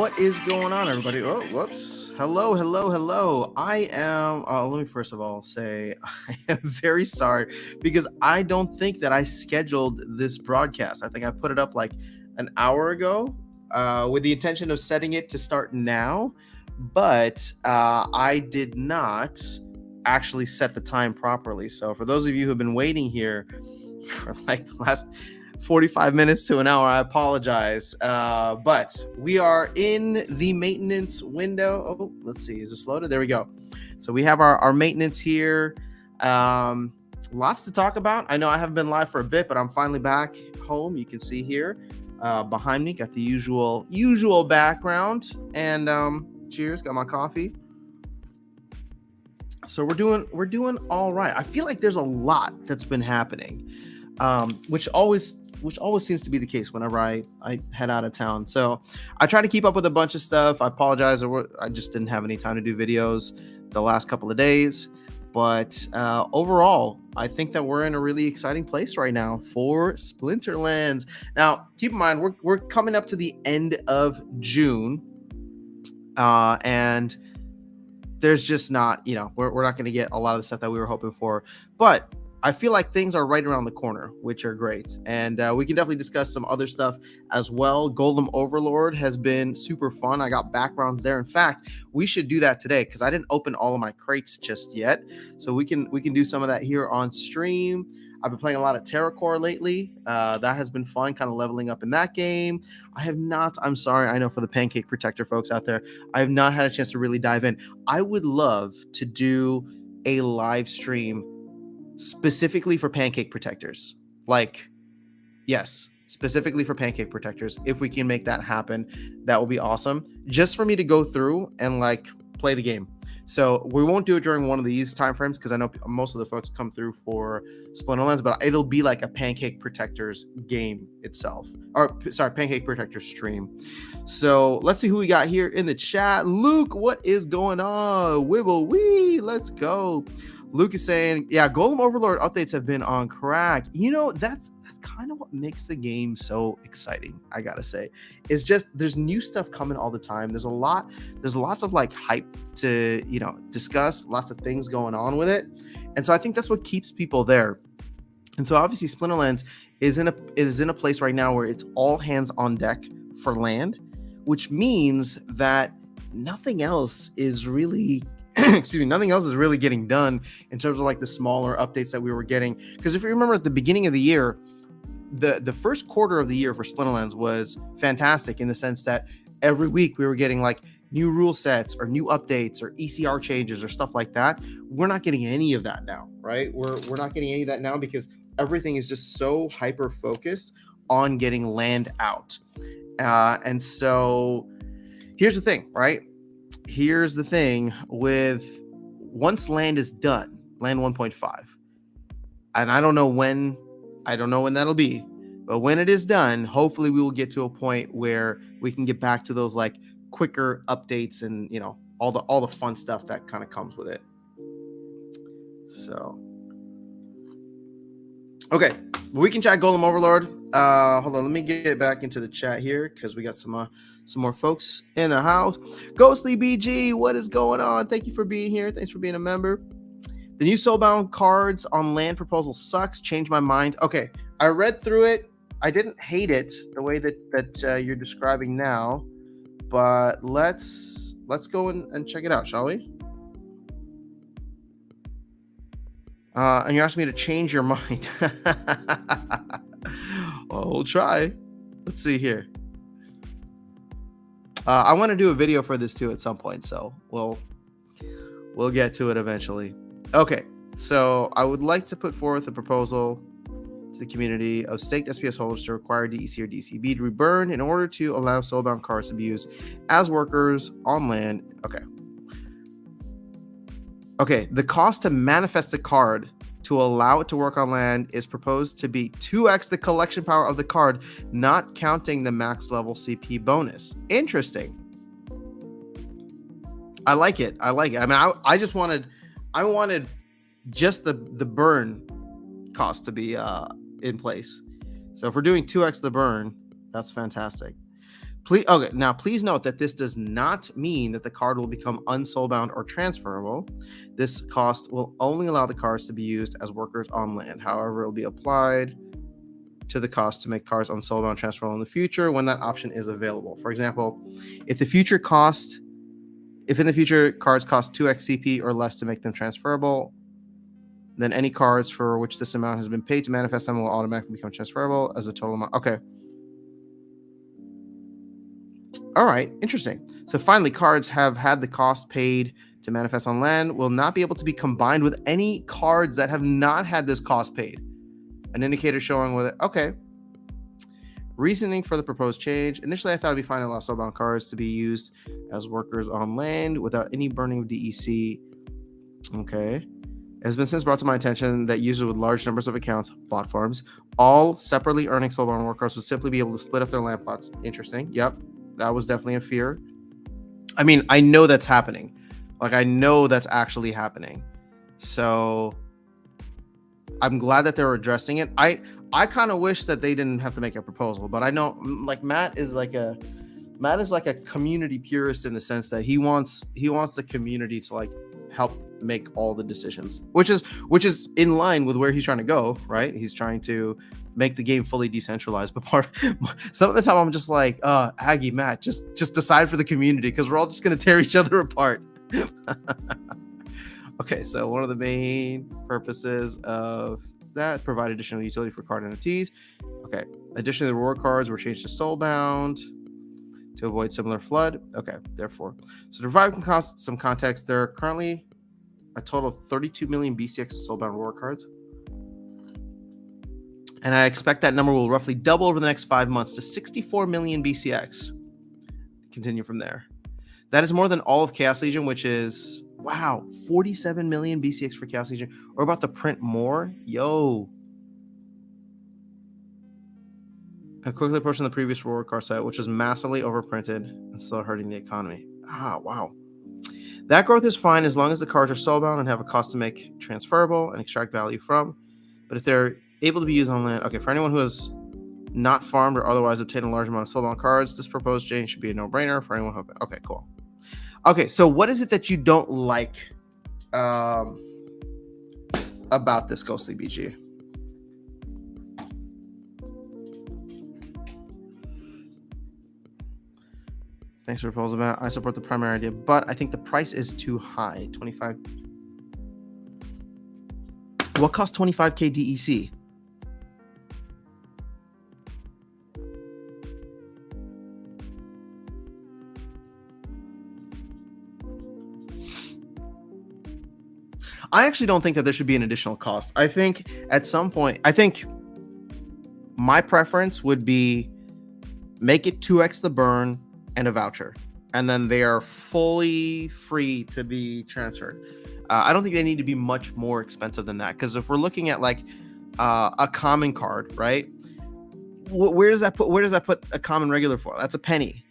What is going on, everybody? Oh, whoops. Hello, hello, hello. I am, let me first of all say I am very sorry because I don't think that I scheduled this broadcast. I think I put it up like an hour ago with the intention of setting it to start now, but I did not actually set the time properly. So for those of you who have been waiting here for like the last 45 minutes to an hour, I apologize. But we are in the maintenance window. Oh, let's see. Is this loaded? There we go. So we have our maintenance here. Lots to talk about. I know I haven't been live for a bit, but I'm finally back home. You can see here behind me, got the usual background. And cheers, got my coffee. So we're doing all right. I feel like there's a lot that's been happening, which always seems to be the case whenever I head out of town. So I try to keep up with a bunch of stuff. I apologize. I just didn't have any time to do videos the last couple of days. But overall, I think that we're in a really exciting place right now for Splinterlands. Now, keep in mind, we're coming up to the end of June. And there's just not, we're not going to get a lot of the stuff that we were hoping for. But I feel like things are right around the corner, which are great. And we can definitely discuss some other stuff as well. Golem Overlord has been super fun. I got backgrounds there. In fact, we should do that today because I didn't open all of my crates just yet. So we can do some of that here on stream. I've been playing a lot of TerraCore lately. That has been fun, kind of leveling up in that game. I'm sorry, I know for the Pancake Protector folks out there, I have not had a chance to really dive in. I would love to do a live stream specifically for Pancake Protectors. Yes, specifically for Pancake Protectors. If we can make that happen, that will be awesome. Just for me to go through and play the game. So we won't do it during one of these timeframes because I know most of the folks come through for Splinterlands, but it'll be like a Pancake Protectors game itself. Pancake Protectors stream. So let's see who we got here in the chat. Luke, what is going on? Wibble wee, let's go. Luke is saying, yeah, Golem Overlord updates have been on crack. That's kind of what makes the game so exciting, I gotta say. It's just there's new stuff coming all the time. There's lots of hype to discuss, lots of things going on with it. And so I think that's what keeps people there. And so obviously Splinterlands is in a place right now where it's all hands on deck for land, which means that nothing else is really nothing else is really getting done in terms of the smaller updates that we were getting. Because if you remember at the beginning of the year, the first quarter of the year for Splinterlands was fantastic in the sense that every week we were getting new rule sets or new updates or ECR changes or stuff like that. We're not getting any of that now, right? We're not getting any of that now because everything is just so hyper focused on getting land out. And so here's the thing, right? Here's the thing with once land is done, land 1.5, and I don't know when that'll be, but when it is done, hopefully we will get to a point where we can get back to those quicker updates and all the fun stuff that kind of comes with it. So okay, we can chat Golem Overlord. Hold on, let me get back into the chat here because we got some more folks in the house. Ghostly BG, what is going on? Thank you for being here. Thanks for being a member. The new Soulbound cards on land proposal sucks. Changed my mind. Okay, I read through it. I didn't hate it the way that you're describing now, but let's go and check it out, shall we? And you asked me to change your mind. Well, we'll try. Let's see here. I want to do a video for this too at some point, so we'll get to it eventually. Okay, so I would like to put forth a proposal to the community of staked SPS holders to require DEC or DCB to be burned in order to allow soulbound cards to be used as workers on land. Okay, the cost to manifest a card to allow it to work on land is proposed to be 2x the collection power of the card, not counting the max level CP bonus. Interesting. I like it. I mean, I wanted just the burn cost to be in place. So if we're doing 2x the burn, that's fantastic. Please note that this does not mean that the card will become unsoulbound or transferable. This cost will only allow the cards to be used as workers on land. However, it will be applied to the cost to make cards unsoulbound transferable in the future when that option is available. For example, if in the future cards cost 2x CP or less to make them transferable, then any cards for which this amount has been paid to manifest them will automatically become transferable as a total amount. Okay. All right, interesting. So finally, cards have had the cost paid to manifest on land will not be able to be combined with any cards that have not had this cost paid. An indicator showing whether, okay. Reasoning for the proposed change. Initially, I thought it'd be fine to allow soulbound cards to be used as workers on land without any burning of DEC. Okay. It has been since brought to my attention that users with large numbers of accounts, bot farms, all separately earning soulbound workers would simply be able to split up their land plots. Interesting. Yep. That was definitely a fear. I mean, I know that's happening. Like, I know that's actually happening. So I'm glad that they're addressing it. I kind of wish that they didn't have to make a proposal, but I know, like, Matt is like a community purist in the sense that he wants the community to like help make all the decisions, which is in line with where he's trying to go, right? He's trying to make the game fully decentralized. But some of the time I'm just like, Aggie, Matt, just decide for the community, because we're all just gonna tear each other apart. Okay, so one of the main purposes of that, provide additional utility for card NFTs. Okay, additionally, the reward cards were changed to soulbound to avoid similar flood. Okay, therefore, so to provide some context, there are currently a total of 32 million BCX of soulbound reward cards, and I expect that number will roughly double over the next 5 months to 64 million BCX. Continue from there. That is more than all of Chaos Legion, which is, wow, 47 million BCX for Chaos Legion. We're about to print more. Yo. And quickly approaching the previous reward card set, which was massively overprinted and still hurting the economy. Wow. That growth is fine as long as the cards are soulbound and have a cost to make transferable and extract value from. But if they're able to be used on land, okay, for anyone who has not farmed or otherwise obtained a large amount of soulbound cards, this proposed change should be a no-brainer for anyone hoping. Okay, cool. Okay, so what is it that you don't like about this Ghostly BG? Thanks for the proposal, Matt. I support the primary idea, but I think the price is too high. 25. What costs 25k DEC? I actually don't think that there should be an additional cost. I think at some point, my preference would be make it 2x the burn and a voucher, and then they are fully free to be transferred. I don't think they need to be much more expensive than that, because if we're looking at like a common card, right? Where does that put a common regular for? That's a penny,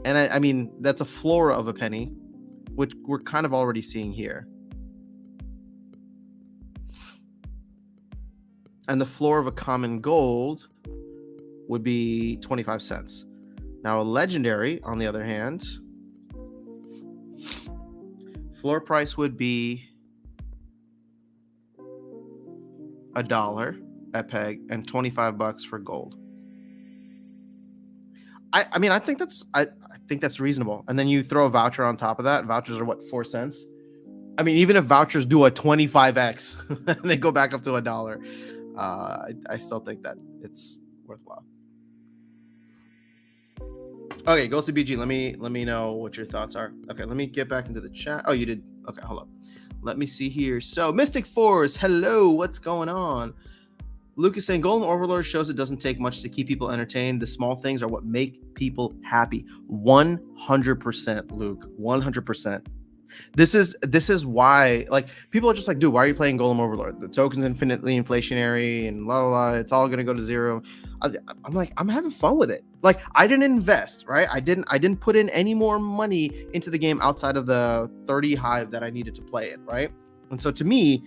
and I mean that's a flora of a penny, which we're kind of already seeing here. And the floor of a common gold would be 25 cents. Now, a legendary, on the other hand, floor price would be $1 at peg and $25 for gold. I mean, I think that's reasonable. And then you throw a voucher on top of that. Vouchers are what, 4 cents? I mean, even if vouchers do a 25x and they go back up to $1. I still think that it's worthwhile. Okay, Ghosty BG, let me know what your thoughts are. Okay, let me get back into the chat. Oh, you did. Okay, hold up. Let me see here. So, Mystic Force, hello, what's going on? Luke is saying Golden Overlord shows it doesn't take much to keep people entertained. The small things are what make people happy. 100%, Luke. 100%. This is why, like, people are just like, dude, why are you playing Golem Overlord? The token's infinitely inflationary and blah, blah, blah. It's all going to go to zero. I'm like, I'm having fun with it. Like, I didn't invest, right? I didn't put in any more money into the game outside of the 30 hive that I needed to play it, right? And so to me,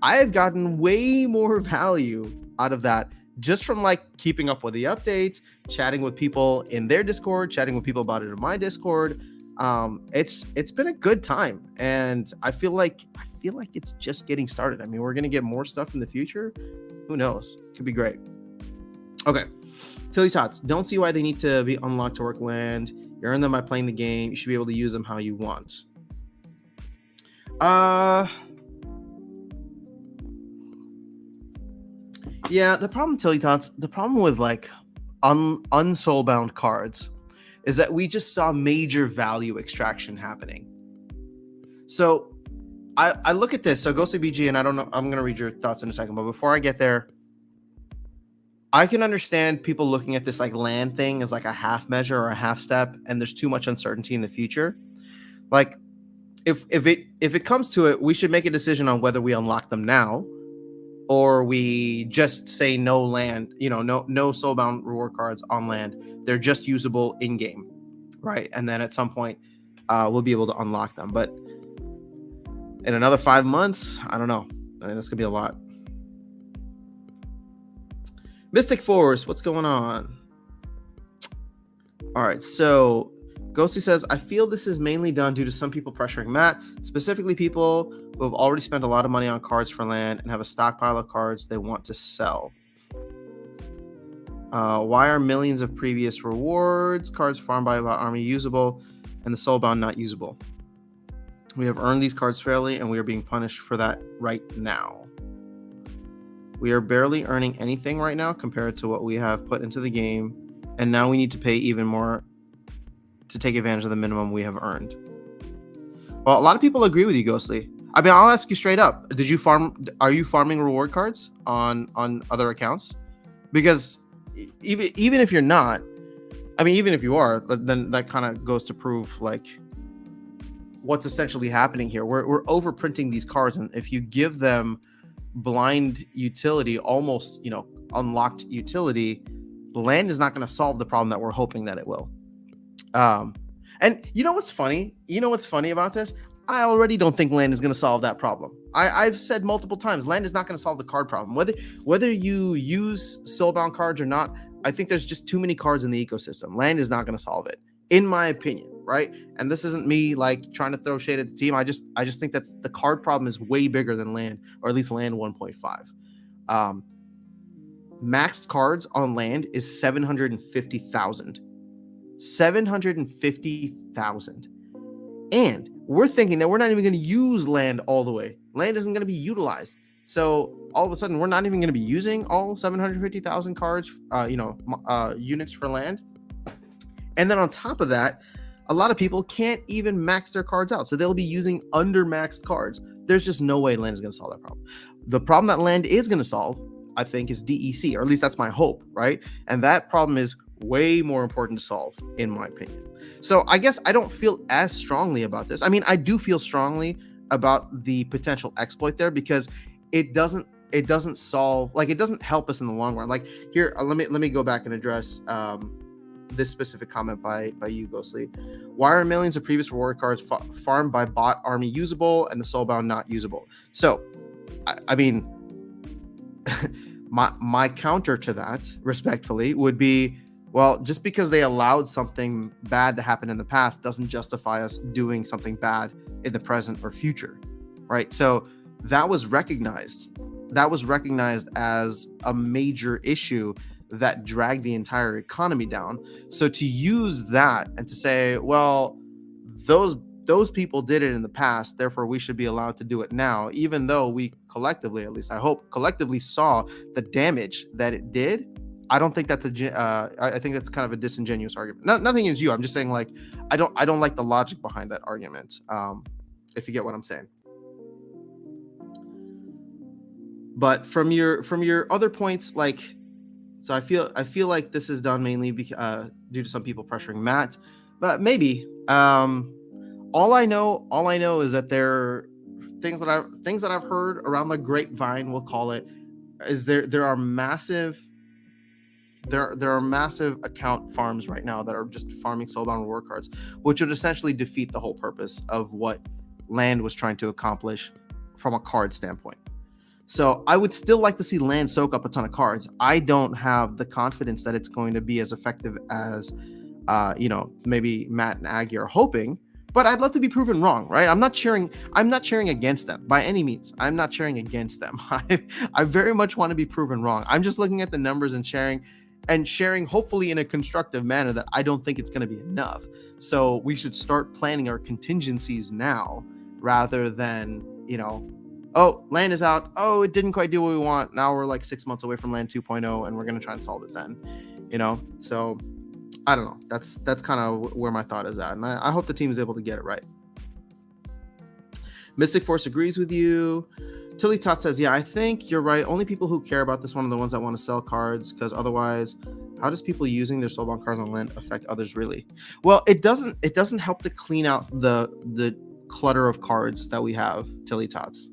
I have gotten way more value out of that just from like keeping up with the updates, chatting with people in their Discord, chatting with people about it in my Discord. It's been a good time, and I feel like it's just getting started. I mean, we're gonna get more stuff in the future. Who knows? Could be great. Okay. Philly Tots, don't see why they need to be unlocked to work land. You earn them by playing the game. You should be able to use them how you want. Yeah, the problem, Tilly Tots, the problem with like unsoulbound cards is that we just saw major value extraction happening. So I look at this. So Ghostly BG, and I don't know, I'm going to read your thoughts in a second, but before I get there, I can understand people looking at this like land thing as like a half measure or a half step, and there's too much uncertainty in the future. Like if it comes to it, we should make a decision on whether we unlock them now or we just say no land, no soulbound reward cards on land. They're just usable in game, right? And then at some point, we'll be able to unlock them. But in another 5 months, I don't know. I mean, that's gonna be a lot. Mystic Force, what's going on? All right, so Ghosty says, I feel this is mainly done due to some people pressuring Matt, specifically people who have already spent a lot of money on cards for land and have a stockpile of cards they want to sell. Why are millions of previous rewards cards farmed by Army usable and the soulbound not usable? We have earned these cards fairly, and we are being punished for that right now. We are barely earning anything right now compared to what we have put into the game, and now we need to pay even more to take advantage of the minimum we have earned. Well, a lot of people agree with you, Ghostly. I mean, I'll ask you straight up. Are you farming reward cards on other accounts? Because even if you're not, I mean, even if you are, then that kind of goes to prove like what's essentially happening here. We're overprinting these cards, and if you give them blind utility, almost unlocked utility, land is not going to solve the problem that we're hoping that it will. And you know what's funny? About this? I already don't think land is going to solve that problem. I've said multiple times, land is not going to solve the card problem. Whether you use soulbound cards or not, I think there's just too many cards in the ecosystem. Land is not going to solve it, in my opinion, right? And this isn't me like trying to throw shade at the team. I just think that the card problem is way bigger than land, or at least land 1.5. Maxed cards on land is 750,000. 750,000. And we're thinking that we're not even going to use land all the way. Land isn't going to be utilized. So all of a sudden, we're not even going to be using all 750,000 cards, units for land. And then on top of that, a lot of people can't even max their cards out. So they'll be using under-maxed cards. There's just no way land is going to solve that problem. The problem that land is going to solve, I think, is DEC, or at least that's my hope, right? And that problem is way more important to solve, in my opinion. So I guess I don't feel as strongly about this. I mean, I do feel strongly about the potential exploit there, because it doesn't solve, like, it doesn't help us in the long run. Like here, let me go back and address this specific comment by you, Ghostly. Why are millions of previous reward cards farmed by bot army usable and the soulbound not usable? So I mean, my counter to that, respectfully, would be, well, just because they allowed something bad to happen in the past doesn't justify us doing something bad in the present or future, right? So that was recognized as a major issue that dragged the entire economy down. So to use that and to say, well, those people did it in the past, therefore we should be allowed to do it now, even though we collectively, at least I hope, collectively saw the damage that it did. I don't think that's I think that's kind of a disingenuous argument. Nothing against you. I'm just saying, like, I don't like the logic behind that argument. If you get what I'm saying. But from your other points, like, so I feel like this is done mainly due to some people pressuring Matt, but maybe. All I know is that there are things that I've heard around the grapevine, we'll call it, is there are massive account farms right now that are just farming soulbound reward cards, which would essentially defeat the whole purpose of what land was trying to accomplish from a card standpoint. So I would still like to see land soak up a ton of cards. I don't have the confidence that it's going to be as effective as maybe Matt and Aggie are hoping, but I'd love to be proven wrong, right? I'm not cheering against them by any means. I'm not cheering against them. I very much want to be proven wrong. I'm just looking at the numbers and sharing hopefully in a constructive manner that I don't think it's going to be enough. So we should start planning our contingencies now rather than, oh, land is out. Oh, it didn't quite do what we want. Now we're like 6 months away from land 2.0 and we're going to try and solve it then, so I don't know. That's kind of where my thought is at. And I hope the team is able to get it right. Mystic Force agrees with you. Tilly Tot says, yeah, I think you're right. Only people who care about this one are the ones that want to sell cards, because otherwise, how does people using their soulbound cards on land affect others really? Well, it doesn't help to clean out the clutter of cards that we have, Tilly Tots.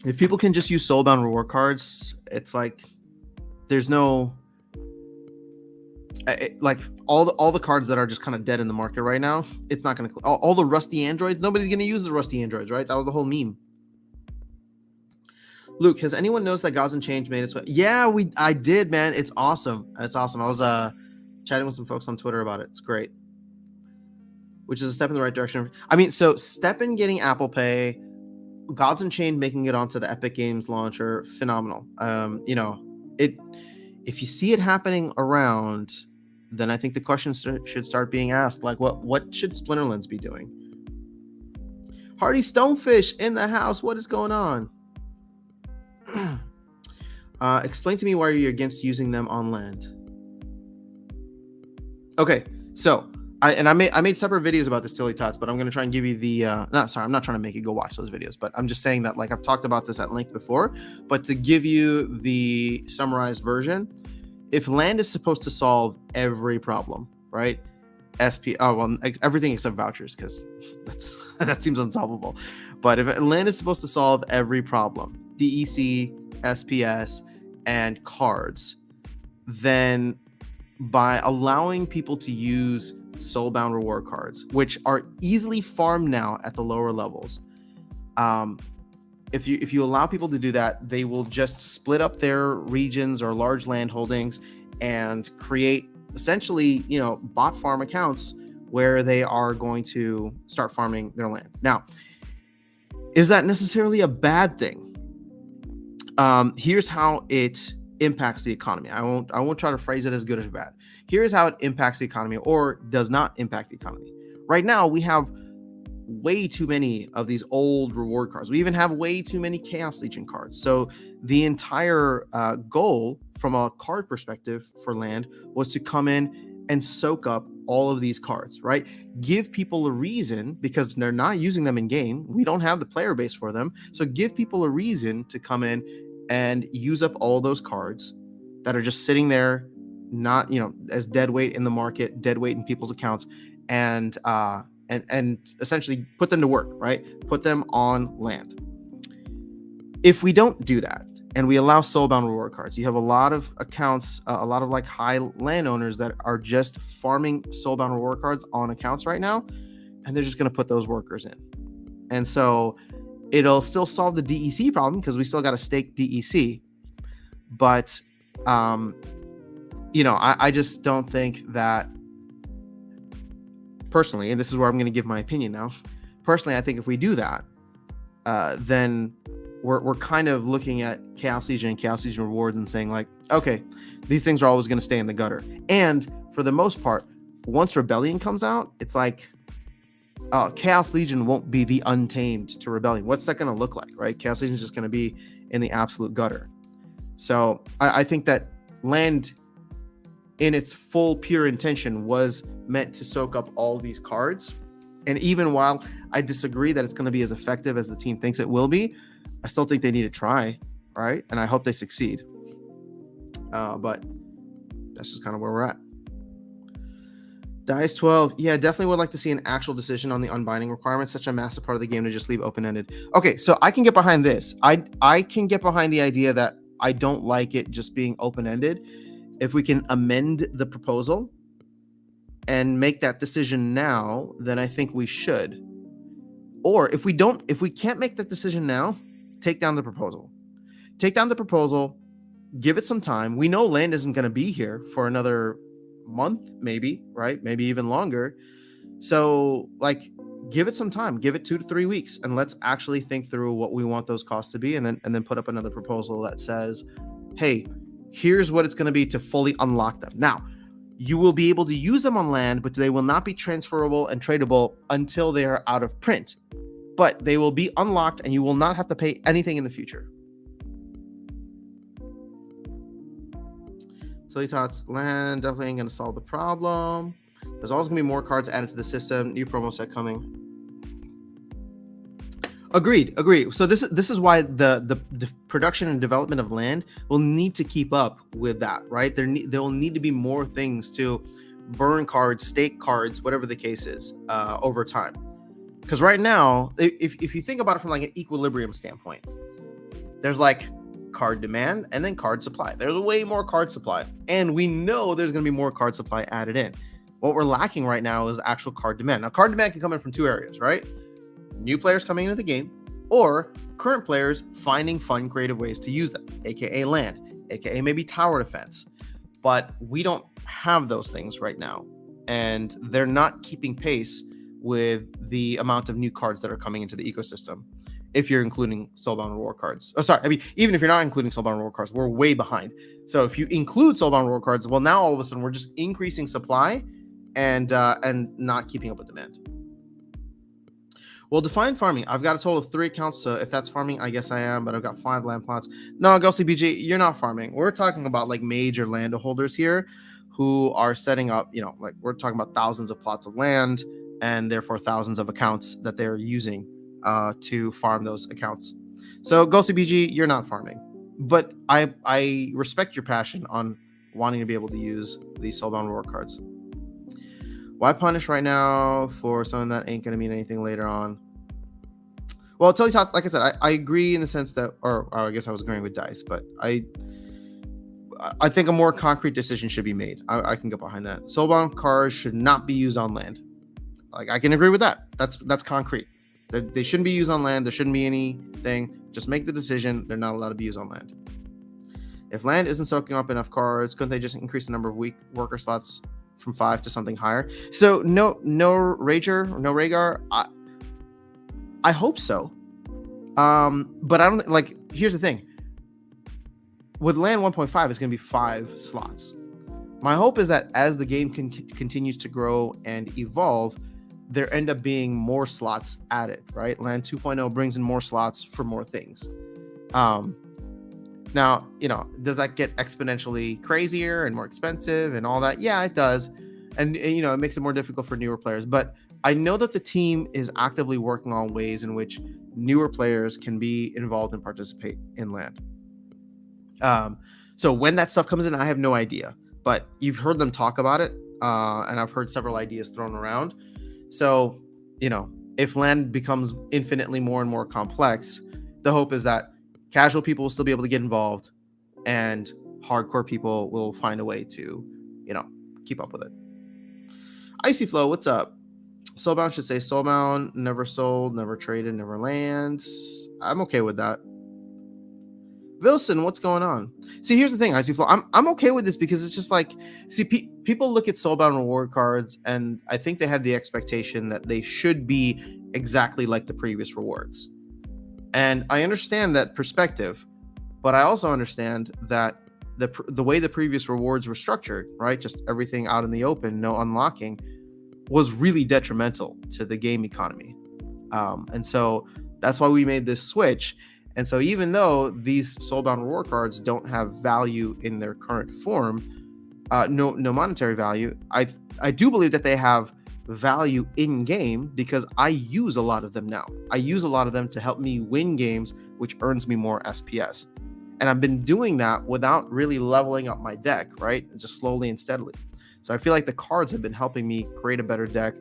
If people can just use soulbound reward cards, it's like there's no like all the cards that are just kind of dead in the market right now. It's not going to all the rusty androids. Nobody's going to use the rusty androids, right? That was the whole meme. Luke, has anyone noticed that Gods Unchained made its way? Yeah, I did, man. It's awesome. It's awesome. I was chatting with some folks on Twitter about it. It's great. Which is a step in the right direction. I mean, so Steppen getting Apple Pay, Gods Unchained making it onto the Epic Games launcher, phenomenal. If you see it happening around, then I think the questions should start being asked, like what should Splinterlands be doing? Hardy Stonefish in the house. What is going on? Explain to me why you're against using them on land. Okay, so I made separate videos about this, Tilly Tots, but I'm going to try and give you the I'm not trying to make you go watch those videos, but I'm just saying that, like, I've talked about this at length before, but to give you the summarized version, if land is supposed to solve every problem, right? Everything except vouchers, because that seems unsolvable. But if land is supposed to solve every problem, DEC, SPS, and cards, then by allowing people to use soulbound reward cards, which are easily farmed now at the lower levels, if you allow people to do that, they will just split up their regions or large land holdings and create essentially, bot farm accounts where they are going to start farming their land. Now, is that necessarily a bad thing? Here's how it impacts the economy. I won't try to phrase it as good or bad. Here's how it impacts the economy or does not impact the economy. Right now, we have way too many of these old reward cards. We even have way too many Chaos Legion cards. So the entire goal from a card perspective for land was to come in and soak up all of these cards, right? Give people a reason, because they're not using them in game. We don't have the player base for them. So give people a reason to come in and use up all those cards that are just sitting there, not, as dead weight in the market, dead weight in people's accounts, and essentially put them to work, right? Put them on land. If we don't do that and we allow soulbound reward cards, you have a lot of accounts, a lot of like high landowners that are just farming soulbound reward cards on accounts right now, and they're just going to put those workers in. And so it'll still solve the DEC problem, because we still got to stake DEC. But, I just don't think that, personally, and this is where I'm going to give my opinion now. Personally, I think if we do that, then we're kind of looking at Chaos Legion and Chaos Legion rewards and saying, like, okay, these things are always going to stay in the gutter. And for the most part, once Rebellion comes out, it's like, Chaos Legion won't be the Untamed to Rebellion. What's that going to look like, right? Chaos Legion is just going to be in the absolute gutter. So I think that land, in its full pure intention, was meant to soak up all these cards. And even while I disagree that it's going to be as effective as the team thinks it will be, I still think they need to try, right? And I hope they succeed. But that's just kind of where we're at. Dice 12. Yeah, definitely would like to see an actual decision on the unbinding requirement. Such a massive part of the game to just leave open-ended. Okay, so I can get behind this. I can get behind the idea that I don't like it just being open-ended. If we can amend the proposal and make that decision now, then I think we should. Or if we can't make that decision now, take down the proposal. Take down the proposal. Give it some time. We know land isn't going to be here for another month, maybe, right? Maybe even longer. So, like, give it some time. Give it 2 to 3 weeks, and let's actually think through what we want those costs to be, and then put up another proposal that says, hey, here's what it's going to be to fully unlock them. Now, you will be able to use them on land, but they will not be transferable and tradable until they are out of print. But they will be unlocked, and you will not have to pay anything in the future. Silly Tots, land definitely ain't going to solve the problem. There's always going to be more cards added to the system. New promo set coming. Agreed. So this is why the production and development of land will need to keep up with that, right? There will need to be more things to burn cards, stake cards, whatever the case is, over time. Because right now, if you think about it from like an equilibrium standpoint, there's like card demand and then card supply. There's way more card supply, and we know there's going to be more card supply added in. What we're lacking right now is actual card demand. Now, card demand can come in from two areas, right? New players coming into the game, or current players finding fun, creative ways to use them, aka land, aka maybe tower defense. But we don't have those things right now, and they're not keeping pace with the amount of new cards that are coming into the ecosystem. If you're including Soulbound Reward cards, even if you're not including Soulbound Reward cards, we're way behind. So if you include Soulbound Reward cards, well, now all of a sudden we're just increasing supply and not keeping up with demand. Well, define farming. I've got a total of 3 accounts, so if that's farming, I guess I am, but I've got 5 land plots. No, GoCBG, you're not farming. We're talking about like major landholders here who are setting up, like we're talking about thousands of plots of land and therefore thousands of accounts that they're using to farm those accounts. So GoCBG, you're not farming, but I respect your passion on wanting to be able to use these Soulbound Reward cards. Why punish right now for something that ain't going to mean anything later on? Well, tell you, like I said, I agree in the sense that, or I guess I was agreeing with Dice, but I think a more concrete decision should be made. I can get behind that. Soulbound cards should not be used on land. Like, I can agree with that. That's concrete. They shouldn't be used on land. There shouldn't be anything. Just make the decision. They're not allowed to be used on land. If land isn't soaking up enough cards, couldn't they just increase the number of weak worker slots from 5 to something higher? So no Rager, no Rhaegar. I hope so. But I don't like. Here's the thing. With land 1.5, it's going to be 5 slots. My hope is that as the game continues to grow and evolve, there end up being more slots added, right? Land 2.0 brings in more slots for more things. Now, does that get exponentially crazier and more expensive and all that? Yeah, it does. And it makes it more difficult for newer players. But I know that the team is actively working on ways in which newer players can be involved and participate in land. So when that stuff comes in, I have no idea. But you've heard them talk about it, and I've heard several ideas thrown around. So, if land becomes infinitely more and more complex, the hope is that casual people will still be able to get involved, and hardcore people will find a way to, keep up with it. Icy Flow, what's up? Soulbound should say Soulbound, never sold, never traded, never lands. I'm okay with that. Wilson, what's going on? See, here's the thing, Icy Flow. I'm okay with this because it's just like, see, people look at Soulbound reward cards, and I think they have the expectation that they should be exactly like the previous rewards. And I understand that perspective, but I also understand that the way the previous rewards were structured, right, just everything out in the open, no unlocking, was really detrimental to the game economy. And so that's why we made this switch. And so even though these Soulbound reward cards don't have value in their current form, no monetary value, I do believe that they have value in game because I use a lot of them now. I use a lot of them to help me win games, which earns me more SPS. And I've been doing that without really leveling up my deck, right? Just slowly and steadily. So I feel like the cards have been helping me create a better deck,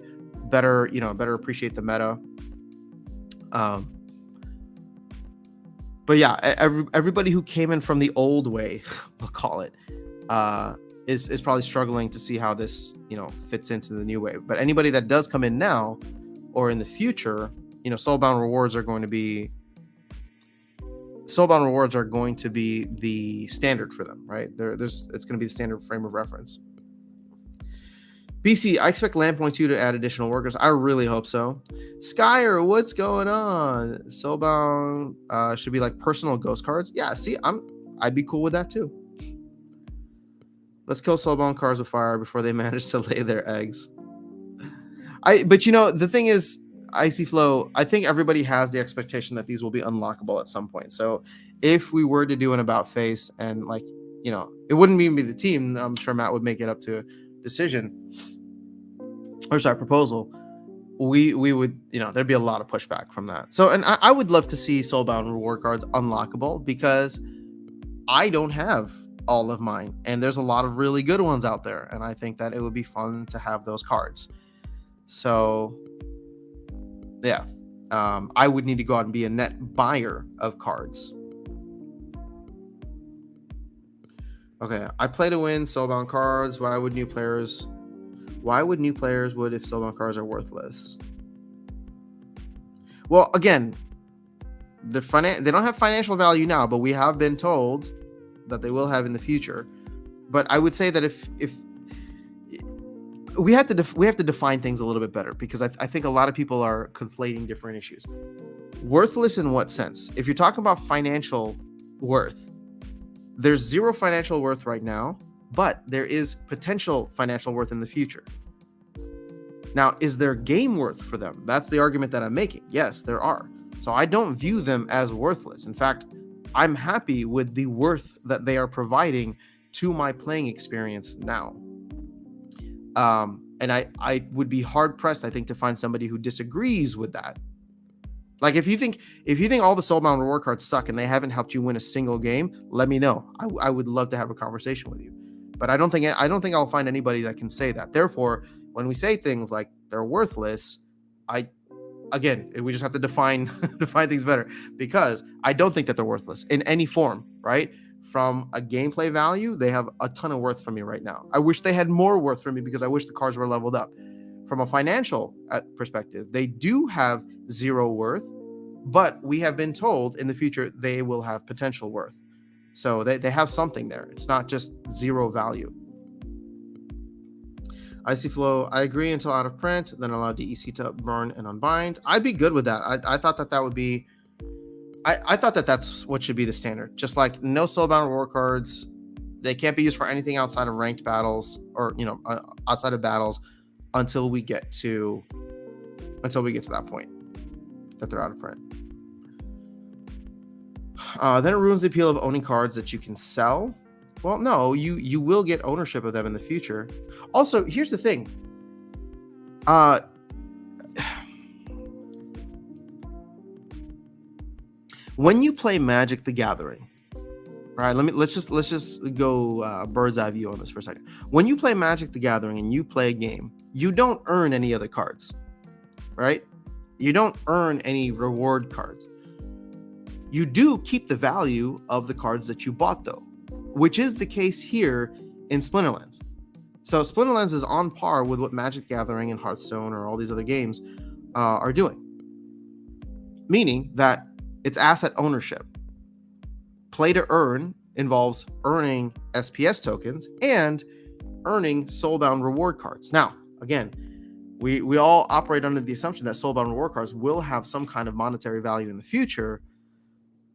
better appreciate the meta. But yeah, everybody who came in from the old way, we'll call it, is probably struggling to see how this, fits into the new way. But anybody that does come in now or in the future, Soulbound rewards are going to be Soulbound rewards are going to be the standard for them, right? It's going to be the standard frame of reference. BC, I expect Landpoint 2 to add additional workers. I really hope so. Skyer, what's going on? Soulbound should be like personal ghost cards. Yeah, see, I'd be cool with that too. Let's kill Soulbound cards with fire before they manage to lay their eggs. But you know, the thing is, Icy Flow, I think everybody has the expectation that these will be unlockable at some point. So if we were to do an about face and like, you know, it wouldn't even be the team. I'm sure Matt would make it up to a decision or sorry, proposal. We would, you know, there'd be a lot of pushback from that. So, and I would love to see Soulbound reward cards unlockable because I don't have all of mine and there's a lot of really good ones out there. And I think that it would be fun to have those cards. So yeah, I would need to go out and be a net buyer of cards. Okay, I play to win Soulbound cards. Why would new players would if Soulbound cards are worthless? Well, again, they don't have financial value now, but we have been told that they will have in the future. But I would say that if we have to define things a little bit better because I think a lot of people are conflating different issues. Worthless in what sense? If you're talking about financial worth, there's zero financial worth right now, but there is potential financial worth in the future. Now, is there game worth for them? That's the argument that I'm making. Yes, there are. So I don't view them as worthless. In fact, I'm happy with the worth that they are providing to my playing experience now. And I would be hard pressed, I think, to find somebody who disagrees with that. Like if you think all the Soulbound reward cards suck and they haven't helped you win a single game, let me know. I would love to have a conversation with you. But I don't think I'll find anybody that can say that. Therefore, when we say things like they're worthless, we just have to define things better because I don't think that they're worthless in any form, right? From a gameplay value, they have a ton of worth for me right now. I wish they had more worth for me because I wish the cards were leveled up. From a financial perspective, they do have zero worth, but we have been told in the future they will have potential worth. So they have something there. It's not just zero value. Icy Flow, I agree until out of print, then allow DEC to burn and unbind. I'd be good with that. I thought that would be... I thought that that's what should be the standard. Just like no Soulbound reward cards. They can't be used for anything outside of ranked battles or, you know, outside of battles until we get to that point that they're out of print. Then it ruins the appeal of owning cards that you can sell. Well, no, you will get ownership of them in the future. Also, here's the thing. When you play Magic the Gathering, right? Let's just go bird's eye view on this for a second. When you play Magic the Gathering and you play a game, you don't earn any other cards, right? You don't earn any reward cards. You do keep the value of the cards that you bought, though, which is the case here in Splinterlands. So Splinterlands is on par with what Magic the Gathering and Hearthstone or all these other games are doing, meaning that it's asset ownership. Play to earn involves earning SPS tokens and earning Soulbound reward cards. Now, again, we all operate under the assumption that Soulbound reward cards will have some kind of monetary value in the future.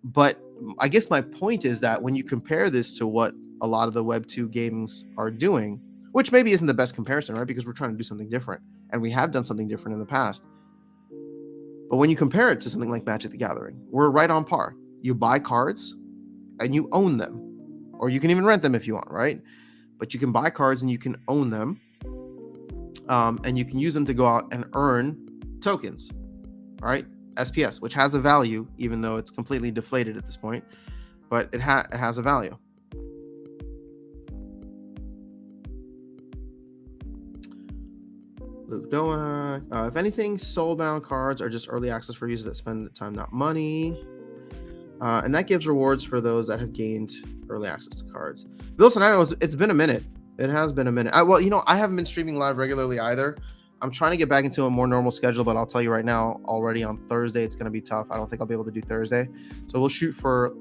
But I guess my point is that when you compare this to what a lot of the Web 2 games are doing, which maybe isn't the best comparison, right? Because we're trying to do something different, and we have done something different in the past. But when you compare it to something like Magic the Gathering, we're right on par. You buy cards and you own them, or you can even rent them if you want, right? But you can buy cards and you can own them, and you can use them to go out and earn tokens, right? SPS, which has a value, even though it's completely deflated at this point, but it has a value. Luke Noah, if anything, Soulbound cards are just early access for users that spend time, not money. And that gives rewards for those that have gained early access to cards. Listen, I know it's been a minute. It has been a minute. I haven't been streaming live regularly either. I'm trying to get back into a more normal schedule, but I'll tell you right now, already on Thursday, it's going to be tough. I don't think I'll be able to do Thursday. So we'll shoot for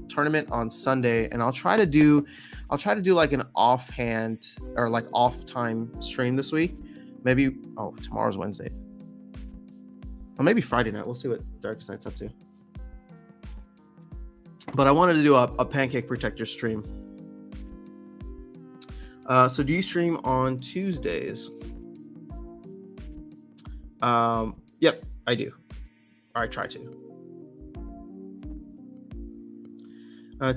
tournament on Sunday, and I'll try to do like an offhand or like off time stream this week. Maybe tomorrow's Wednesday. Or maybe Friday night. We'll see what Darkest Night's up to. But I wanted to do a Pancake Protector stream. So do you stream on Tuesdays? Yep, I do. Or I try to.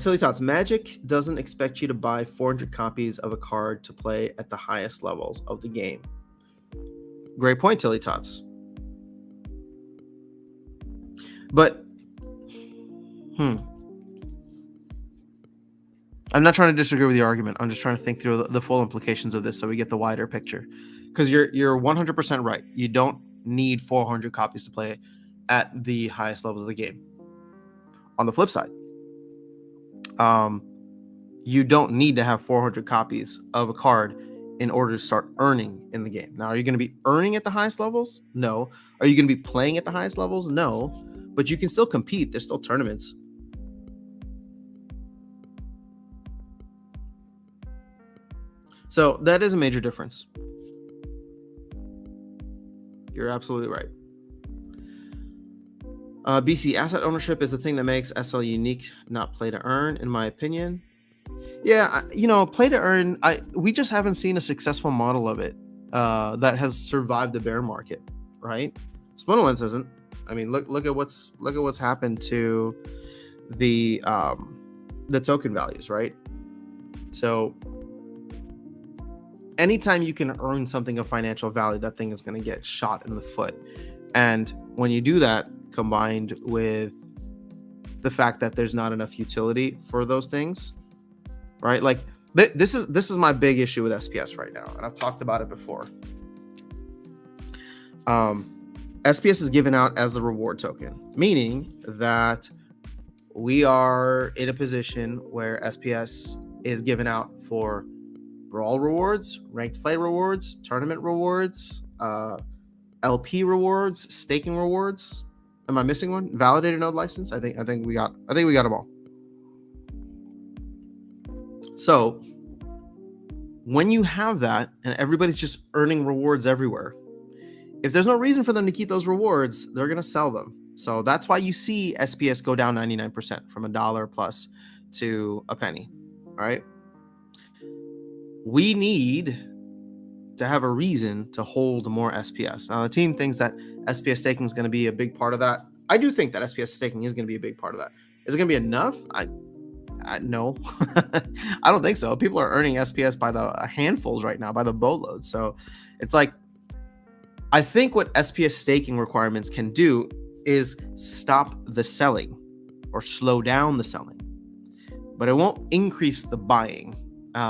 Tilly Tots, Magic doesn't expect you to buy 400 copies of a card to play at the highest levels of the game. Great point, Tilly Tots. But, I'm not trying to disagree with the argument. I'm just trying to think through the full implications of this so we get the wider picture. Because you're 100% right. You don't need 400 copies to play at the highest levels of the game. On the flip side, you don't need to have 400 copies of a card in order to start earning in the game. Now, are you going to be earning at the highest levels? No. Are you going to be playing at the highest levels? No. But you can still compete. There's still tournaments. So that is a major difference. You're absolutely right. BC, asset ownership is the thing that makes SL unique, not play to earn, in my opinion. Yeah, play to earn, we just haven't seen a successful model of it that has survived the bear market, right? Splinterlands hasn't. I mean, look at what's happened to the token values, right? So anytime you can earn something of financial value, that thing is going to get shot in the foot. And when you do that, combined with the fact that there's not enough utility for those things, right? Like this is my big issue with SPS right now, and I've talked about it before. SPS is given out as the reward token, meaning that we are in a position where SPS is given out for brawl rewards, ranked play rewards, tournament rewards, LP rewards, staking rewards. Am I missing one? Validator node license. I think we got them all. So when you have that and everybody's just earning rewards everywhere, if there's no reason for them to keep those rewards, they're going to sell them. So that's why you see SPS go down 99% from $1 plus to a penny. All right. We need to have a reason to hold more SPS. Now, the team thinks that SPS staking is going to be a big part of that. I do think that SPS staking is going to be a big part of that. Is it going to be enough? No. I don't think so. People are earning SPS by the handfuls right now, by the boatload. So it's like, I think what SPS staking requirements can do is stop the selling or slow down the selling, but it won't increase the buying.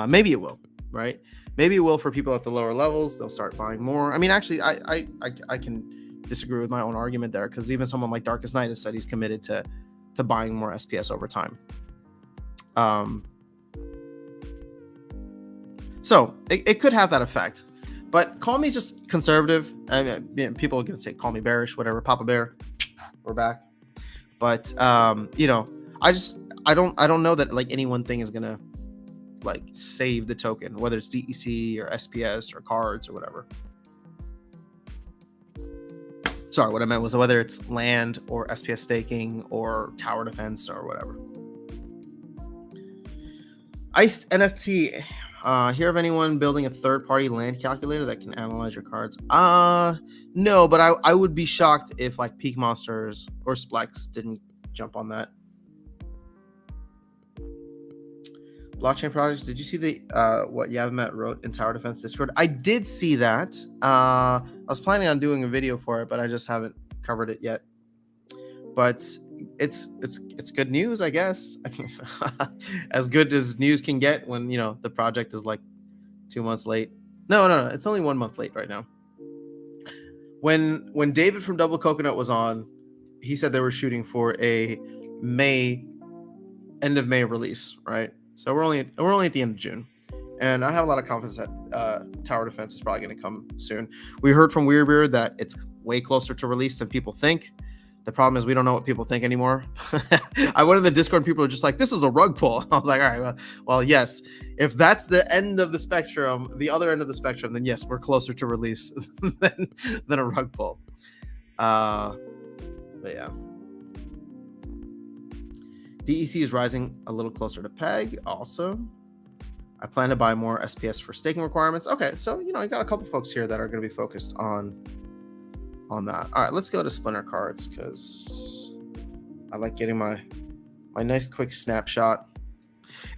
Maybe it will, right? Maybe it will for people at the lower levels. They'll start buying more. I mean, actually, I can disagree with my own argument there, because even someone like Darkest Night has said he's committed to buying more SPS over time. So it could have that effect, but call me just conservative. I mean, people are going to say, call me bearish, whatever. Papa Bear, we're back. But, I don't know that like any one thing is going to like save the token, whether it's DEC or SPS or cards or whatever. Sorry, what I meant was whether it's land or SPS staking or tower defense or whatever. Iced NFT. Hear of anyone building a third-party land calculator that can analyze your cards? No, but I would be shocked if like Peak Monsters or Splex didn't jump on that. Blockchain projects. Did you see the what Yavamet wrote in Tower Defense Discord? I did see that. I was planning on doing a video for it, but I just haven't covered it yet. But it's good news, I guess. I mean, as good as news can get when the project is like 2 months late. No, it's only 1 month late right now. When David from Double Coconut was on, he said they were shooting for a end of May release, right? So we're only at the end of June, And I have a lot of confidence that tower defense is probably going to come soon. We heard from Weirbeard that it's way closer to release than people think. The problem is we don't know what people think anymore. I went in the Discord and people are just like, this is a rug pull. I was like, all right, well, yes. If that's the end of the spectrum, the other end of the spectrum, then yes, we're closer to release than a rug pull. But yeah. DEC is rising a little closer to peg also. I plan to buy more SPS for staking requirements. Okay, so you got a couple folks here that are going to be focused on that. All right, let's go to Splinter cards because I like getting my nice quick snapshot.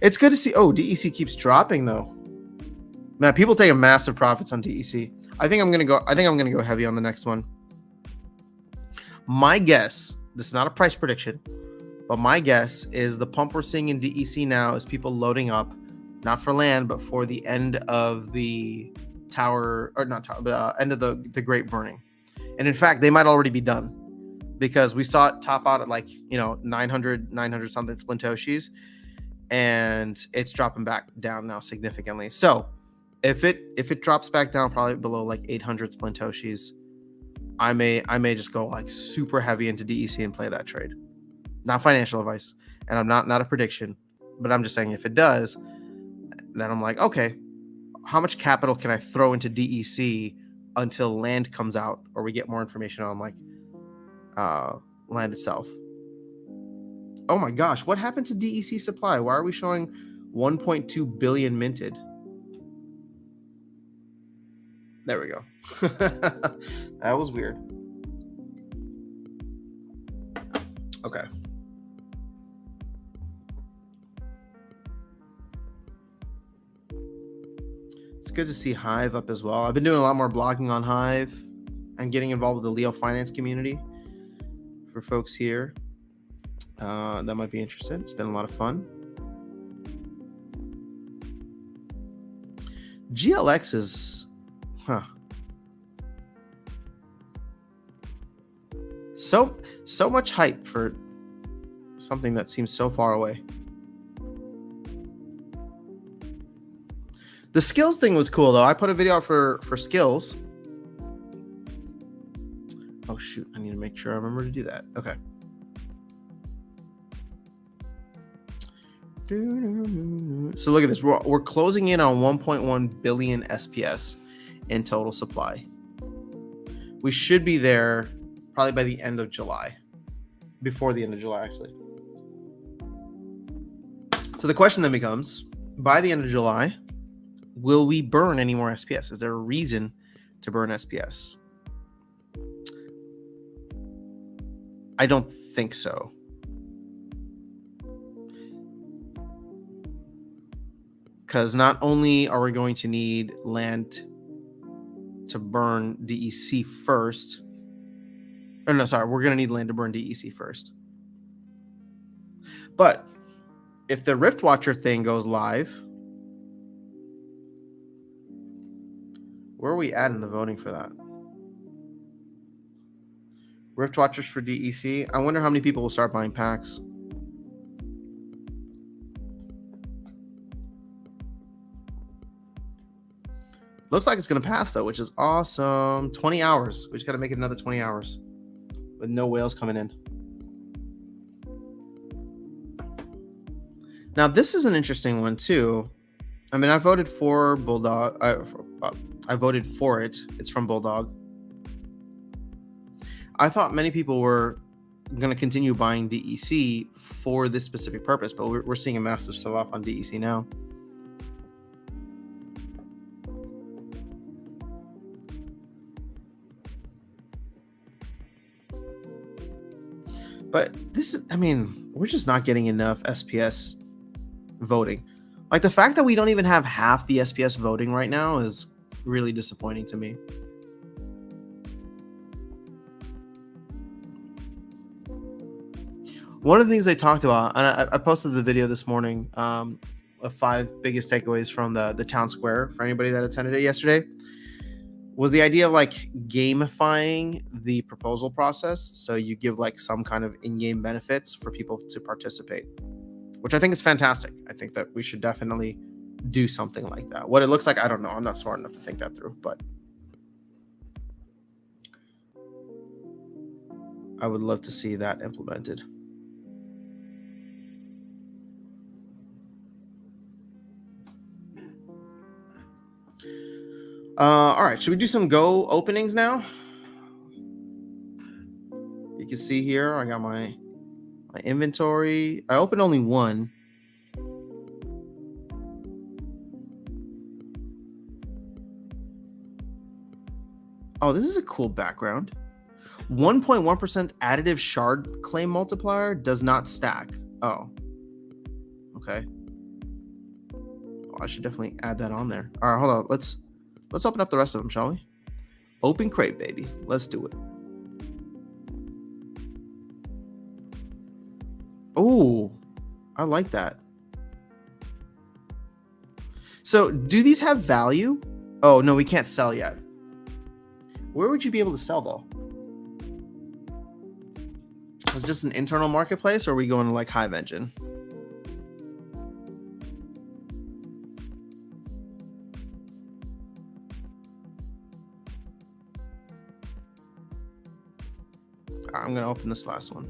It's good to see. Oh, DEC keeps dropping though. Man, people taking massive profits on DEC. I think I'm gonna go heavy on the next one. My guess, this is not a price prediction, but my guess is the pump we're seeing in DEC now is people loading up, not for land, but for the end of the tower, or not tower, end of the Great Burning. And in fact, they might already be done because we saw it top out at 900 something splintoshis, and it's dropping back down now significantly. So if it drops back down probably below 800 splintoshis, I may just go super heavy into DEC and play that trade. Not financial advice, and I'm not a prediction, but I'm just saying if it does, then I'm like, okay, how much capital can I throw into DEC until land comes out or we get more information on land itself? Oh my gosh, what happened to DEC supply? Why are we showing 1.2 billion minted? There we go. That was weird. Okay. It's good to see Hive up as well. I've been doing a lot more blogging on Hive and getting involved with the Leo finance community for folks here that might be interested. It's been a lot of fun. GLX is, so much hype for something that seems so far away. The skills thing was cool though. I put a video out for skills. Oh shoot, I need to make sure I remember to do that. Okay. So look at this. We're closing in on 1.1 billion SPS in total supply. We should be there probably by the end of July. Before the end of July, actually. So the question then becomes, by the end of July, will we burn any more SPS? Is there a reason to burn SPS? I don't think so. Because not only are we going to need land to burn DEC first. Or no, sorry, we're going to need land to burn DEC first. But if the Rift Watcher thing goes live, where are we at in the voting for that? Rift Watchers for DEC. I wonder how many people will start buying packs. Looks like it's going to pass, though, which is awesome. 20 hours. We just got to make it another 20 hours with no whales coming in. Now, this is an interesting one, too. I mean, I voted for Bulldog. I voted for it. It's from Bulldog. I thought many people were going to continue buying DEC for this specific purpose, but we're seeing a massive sell-off on DEC now. But this is, I mean, we're just not getting enough SPS voting. Like the fact that we don't even have half the SPS voting right now is really disappointing to me. One of the things they talked about, and I posted the video this morning of 5 biggest takeaways from the town square for anybody that attended it yesterday, was the idea of like gamifying the proposal process. So you give like some kind of in-game benefits for people to participate, which I think is fantastic. I think that we should definitely do something like that. What it looks like, I don't know. I'm not smart enough to think that through, but I would love to see that implemented. All right, should we do some Go openings now? You can see here, I got my inventory. I opened only one. Oh, this is a cool background. 1.1% additive shard claim multiplier does not stack. Oh, okay. Well, I should definitely add that on there. All right, hold on. Let's open up the rest of them, shall we? Open crate, baby. Let's do it. Oh, I like that. So, do these have value? Oh, no, we can't sell yet. Where would you be able to sell, though? Is it just an internal marketplace, or are we going to like Hive Engine? I'm going to open this last one.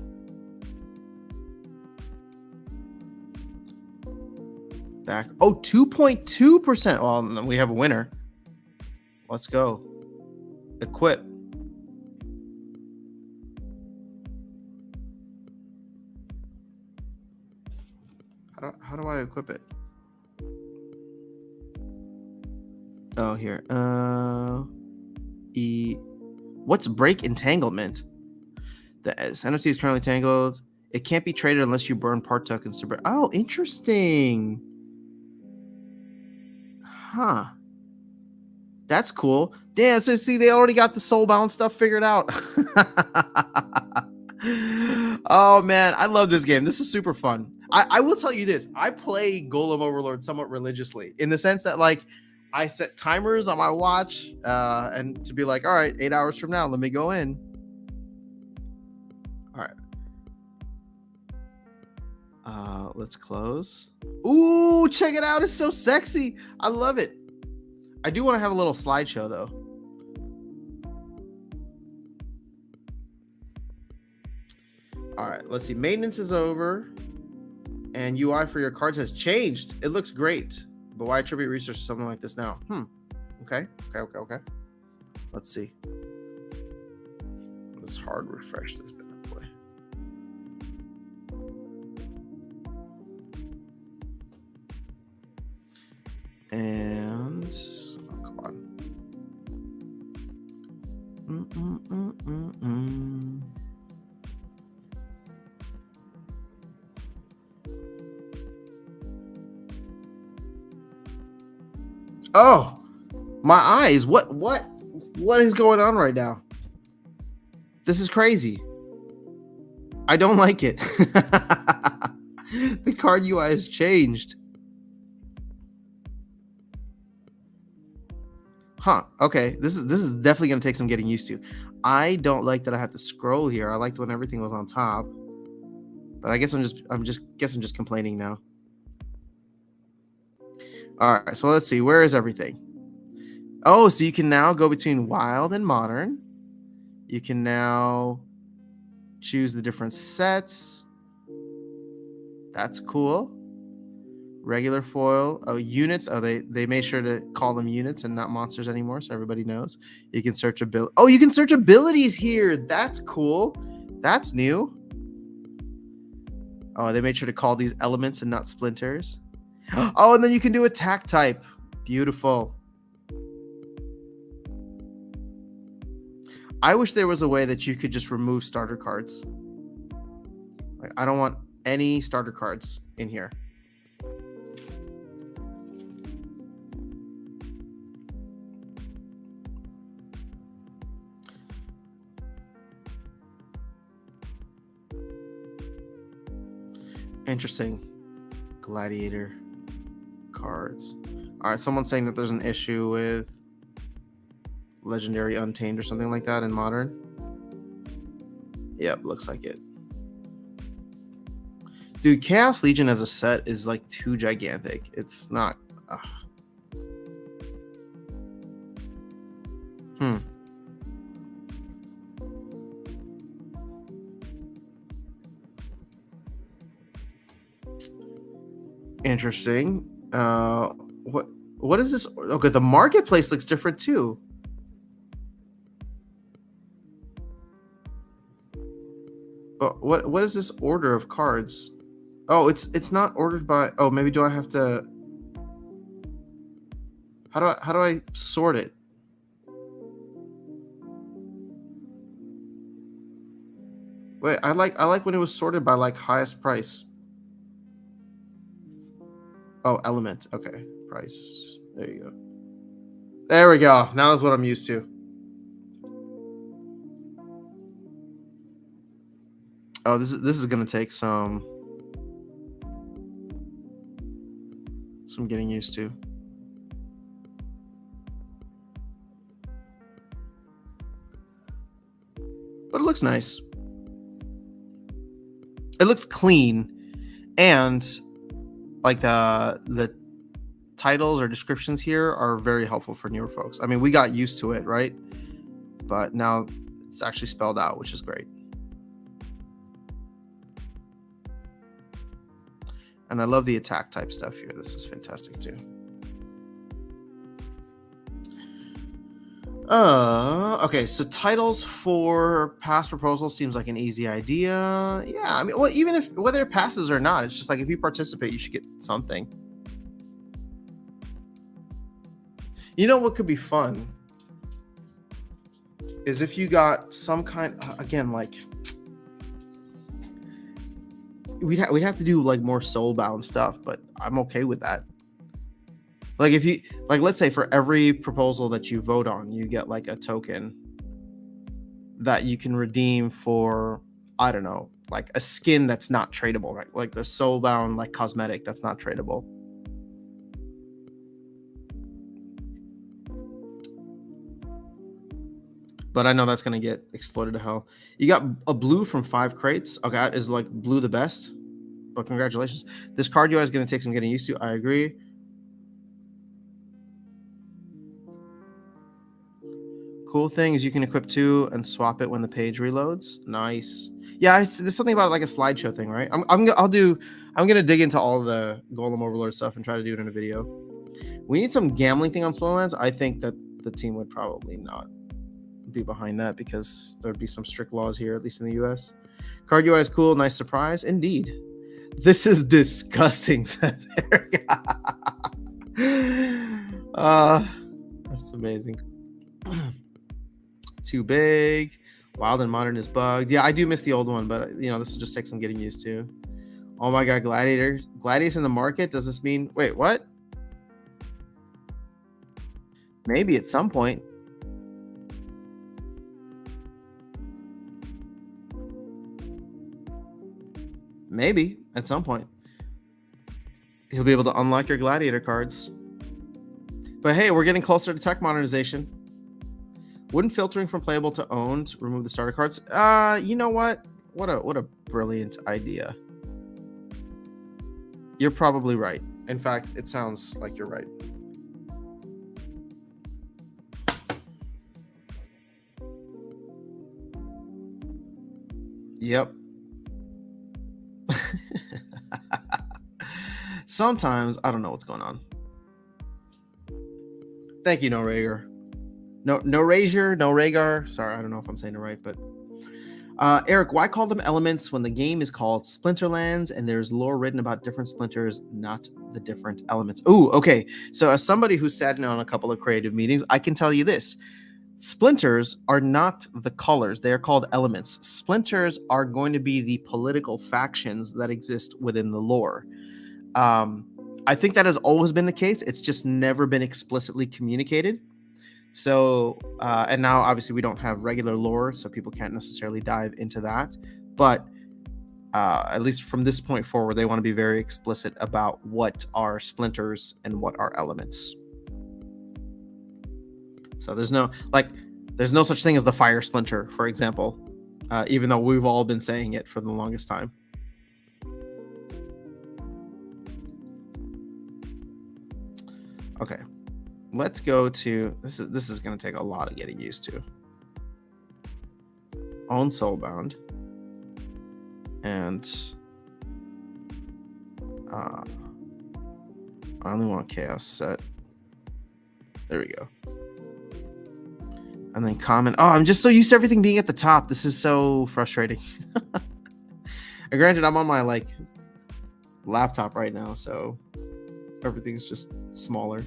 Back. Oh, 2.2%. Well, we have a winner. Let's go. Equip. How do I equip it? Oh, here. What's break entanglement? The NFT is currently tangled. It can't be traded unless you burn part tokens to break. Oh, interesting. Huh. That's cool. Damn, so see, they already got the soulbound stuff figured out. Oh, man. I love this game. This is super fun. I will tell you this. I play Golem Overlord somewhat religiously in the sense that, like, I set timers on my watch and to be like, all right, 8 hours from now, let me go in. All right. Let's close. Ooh, check it out. It's so sexy. I love it. I do want to have a little slideshow, though. All right, let's see. Maintenance is over. And UI for your cards has changed. It looks great. But why attribute research to something like this now? Okay. Let's see. Let's hard refresh this bad boy. And oh, come on. Oh, my eyes. What is going on right now? This is crazy. I don't like it. The card UI has changed. Huh. Okay. This is definitely going to take some getting used to. I don't like that I have to scroll here. I liked when everything was on top. But I guess I'm just complaining now. All right, so let's see. Where is everything? Oh, so you can now go between wild and modern. You can now choose the different sets. That's cool. Regular foil. Oh, units. Oh, they made sure to call them units and not monsters anymore, so everybody knows. You can search ability. Oh, you can search abilities here. That's cool. That's new. Oh, they made sure to call these elements and not splinters. Oh, and then you can do attack type. Beautiful. I wish there was a way that you could just remove starter cards. Like, I don't want any starter cards in here. Interesting. Gladiator cards. All right, someone's saying that there's an issue with Legendary Untamed or something like that in Modern. Yep, looks like it. Dude, Chaos Legion as a set is like too gigantic. It's not. Ugh. Hmm. Interesting. What what is this? Okay, the marketplace looks different too. But what is this order of cards? Oh, it's not ordered by. Oh, maybe do I have to? How do I sort it? Wait, I like when it was sorted by like highest price. Oh, element. Okay, price. There you go. There we go. Now that's what I'm used to. Oh, this is gonna take some getting used to. But it looks nice. It looks clean, and like the titles or descriptions here are very helpful for newer folks. I mean, we got used to it, right? But now it's actually spelled out, which is great. And I love the attack type stuff here. This is fantastic too. Okay, so titles for past proposals seems like an easy idea. Yeah, I mean, well, even if whether it passes or not, it's just like if you participate, you should get something. You know what could be fun is if you got some kind again like we'd have to do like more soulbound stuff, but I'm okay with that. Like if you like let's say for every proposal that you vote on, you get like a token that you can redeem for, I don't know, like a skin that's not tradable, right? Like the soulbound like cosmetic that's not tradable. But I know that's gonna get exploited to hell. You got a blue from 5 crates. Okay, is like blue the best? But congratulations. This card UI is gonna take some getting used to. I agree. Cool thing is you can equip 2 and swap it when the page reloads. Nice. Yeah, there's something about like a slideshow thing, right? I'm gonna dig into all the Golem Overlord stuff and try to do it in a video. We need some gambling thing on Spelllands. I think that the team would probably not be behind that because there'd be some strict laws here, at least in the US. Card UI is cool, nice surprise. Indeed. This is disgusting, says Eric. That's amazing. Too big. Wild and Modern is bugged. Yeah, I do miss the old one, but this will just take some getting used to. Oh my god, Gladiator's in the market. Does this mean wait, what? Maybe at some point. Maybe at some point. You'll be able to unlock your Gladiator cards. But hey, we're getting closer to tech modernization. Wouldn't filtering from playable to owned remove the starter cards? You know what? What a brilliant idea. You're probably right. In fact, it sounds like you're right. Yep. Sometimes I don't know what's going on. Thank you, No Rager. No Rager, No Rhaegar. Sorry, I don't know if I'm saying it right, but Eric, why call them elements when the game is called Splinterlands and there's lore written about different splinters, not the different elements? Ooh, okay. So as somebody who's sat in on a couple of creative meetings, I can tell you this. Splinters are not the colors. They are called elements. Splinters are going to be the political factions that exist within the lore. I think that has always been the case. It's just never been explicitly communicated. So, and now obviously we don't have regular lore, so people can't necessarily dive into that. But at least from this point forward, they want to be very explicit about what are splinters and what are elements. So there's no such thing as the fire splinter, for example, even though we've all been saying it for the longest time. Okay, let's go to this is going to take a lot of getting used to. Own Soulbound, and I only want Chaos set. There we go. And then common. Oh, I'm just so used to everything being at the top. This is so frustrating. And granted, I'm on my like laptop right now, so everything's just smaller.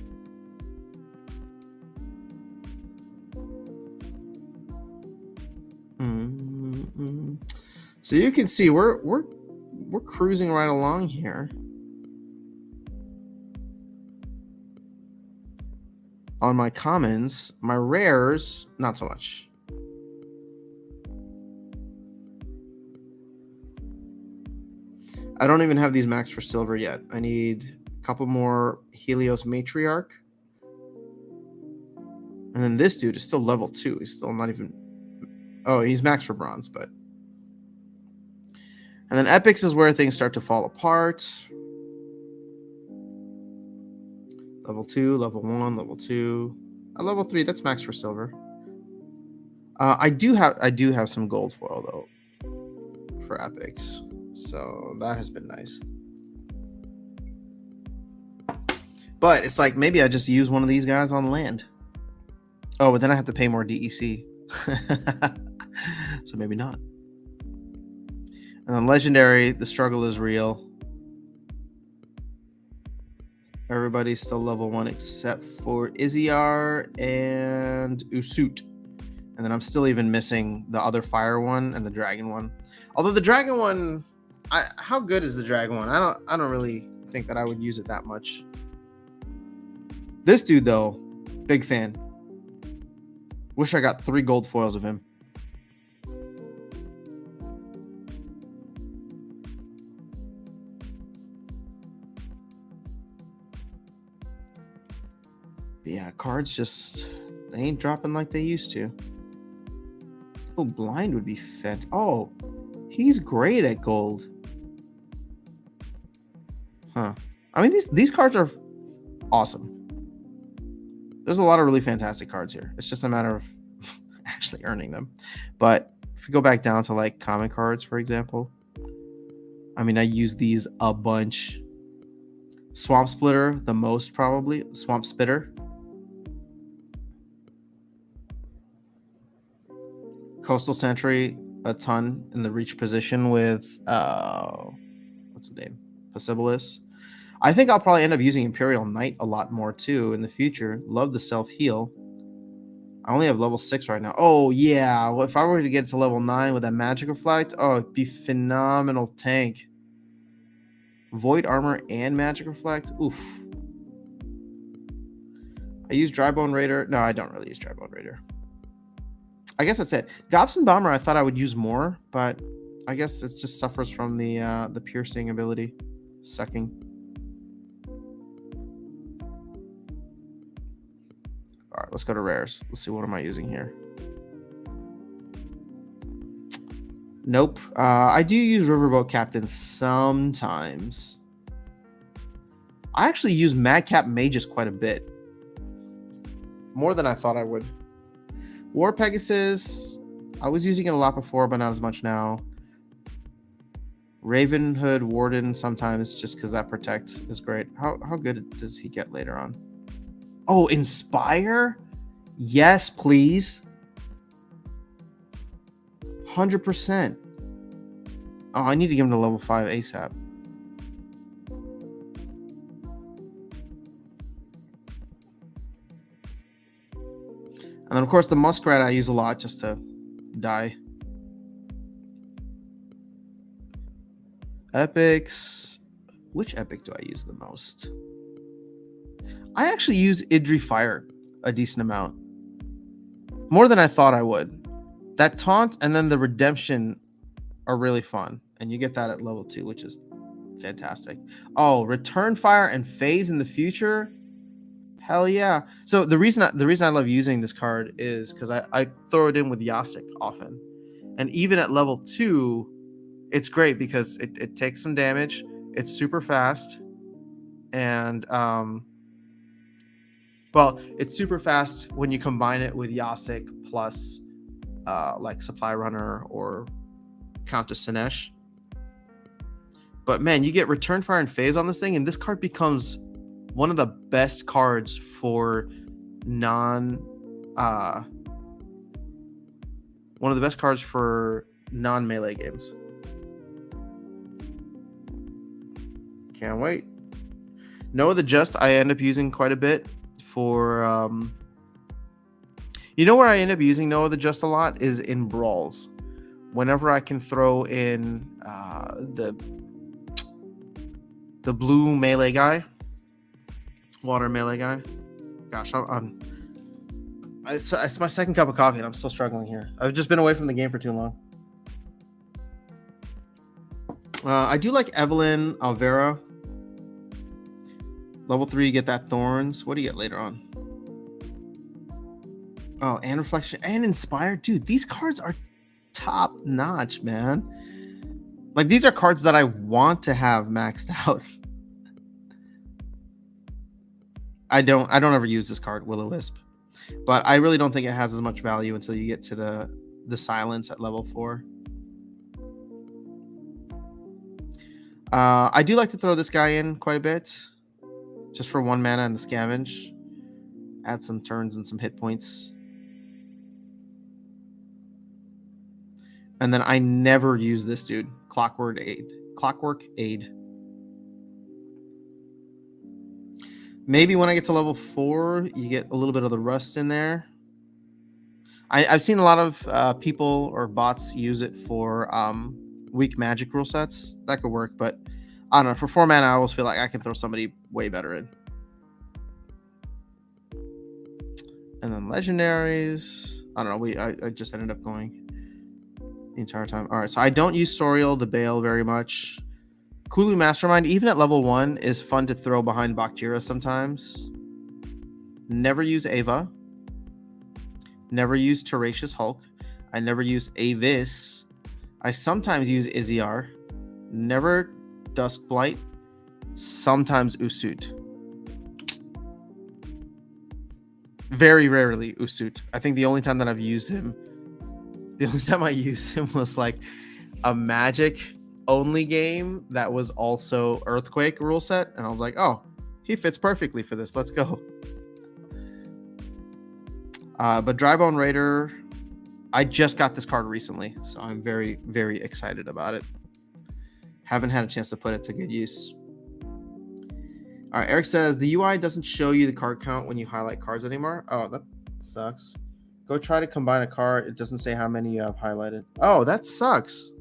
So you can see we're cruising right along here. On my commons, my rares, not so much. I don't even have these max for silver yet. I need a couple more Helios Matriarch. And then this dude is still level 2. He's still not even... Oh, he's max for bronze, but... And then epics is where things start to fall apart. Level 2, level 1, level 2. Level 3, that's max for silver. I do have some gold foil, though, for epics. So that has been nice. But it's like, maybe I just use one of these guys on land. Oh, but then I have to pay more DEC. So maybe not. And then legendary, the struggle is real. Everybody's still level 1 except for Iziar and Usut. And then I'm still even missing the other fire one and the dragon one. Although the dragon one, how good is the dragon one? I don't really think that I would use it that much. This dude though, big fan. Wish I got 3 gold foils of him. But yeah, cards just, they ain't dropping like they used to. Oh, blind would be fed. Oh, he's great at gold. Huh. I mean, these cards are awesome. There's a lot of really fantastic cards here. It's just a matter of actually earning them. But if you go back down to like common cards, for example, I mean, I use these a bunch. Swamp Splitter, the most probably. Swamp Spitter. Coastal Sentry, a ton in the reach position with, what's the name? Possibilis. I think I'll probably end up using Imperial Knight a lot more too in the future. Love the self-heal. I only have level 6 right now. Oh, yeah. Well, if I were to get to level 9 with that Magic Reflect, oh, it'd be phenomenal tank. Void Armor and Magic Reflect. Oof. I use Drybone Raider. No, I don't really use Drybone Raider. I guess that's it. Gobson Bomber I thought I would use more, but I guess it just suffers from the piercing ability. Sucking. All right, let's go to rares. Let's see, what am I using here? Nope. I do use Riverboat Captain sometimes. I actually use Madcap Mages quite a bit. More than I thought I would. War Pegasus, I was using it a lot before, but not as much now. Ravenhood Warden sometimes, just because that protect is great. How good does he get later on? Oh, Inspire? Yes, please. 100%. Oh, I need to give him to level 5 ASAP. And then, of course, the Muskrat I use a lot just to die. Epics. Which epic do I use the most? I actually use Idri Fire a decent amount. More than I thought I would. That taunt and then the redemption are really fun. And you get that at level 2, which is fantastic. Oh, Return Fire and Phase in the future? Hell yeah. So the reason I love using this card is because I throw it in with Yasik often. And even at level 2, it's great because it takes some damage. It's super fast. And Well, it's super fast when you combine it with Yasik plus like Supply Runner or Countess Sinesh. But man, you get Return Fire and Phase on this thing, and this card becomes one of the best cards for non-melee games. Can't wait. Noah the Just I end up using quite a bit for you know where I end up using Noah the Just a lot is in brawls. Whenever I can throw in the blue melee guy, water melee guy. Gosh, it's my second cup of coffee and I'm still struggling here. I've just been away from the game for too long. I do like Evelyn Alvera. Level 3, you get that Thorns. What do you get later on? Oh, and Reflection and Inspire. Dude, these cards are top notch, man. Like, these are cards that I want to have maxed out. I don't ever use this card, Will-O-Wisp. But I really don't think it has as much value until you get to the Silence at level 4. I do like to throw this guy in quite a bit. Just for 1 mana and the Scavenge. Add some turns and some hit points. And then I never use this dude. Clockwork Aid. Maybe when I get to level 4, you get a little bit of the Rust in there. I've seen a lot of people or bots use it for weak magic rule sets. That could work, but I don't know. For 4 mana, I always feel like I can throw somebody way better in. And then legendaries. I don't know. I just ended up going the entire time. All right, so I don't use Soriel the Bale very much. Kulu Mastermind, even at level 1, is fun to throw behind Bakhtira sometimes. Never use Ava. Never use Tenacious Hulk. I never use Avis. I sometimes use Iziar. Never Duskblight. Sometimes Usut. Very rarely Usut. I think the only time that I've used him, the only time I used him was like a Magic only game that was also Earthquake rule set, and I was like, oh, he fits perfectly for this. Let's go. But Drybone Raider, I just got this card recently, so I'm very, very excited about it. Haven't had a chance to put it to good use. All right, Eric says the UI doesn't show you the card count when you highlight cards anymore. Oh, that sucks. Go try to combine a card. It doesn't say how many you have highlighted. Oh, that sucks.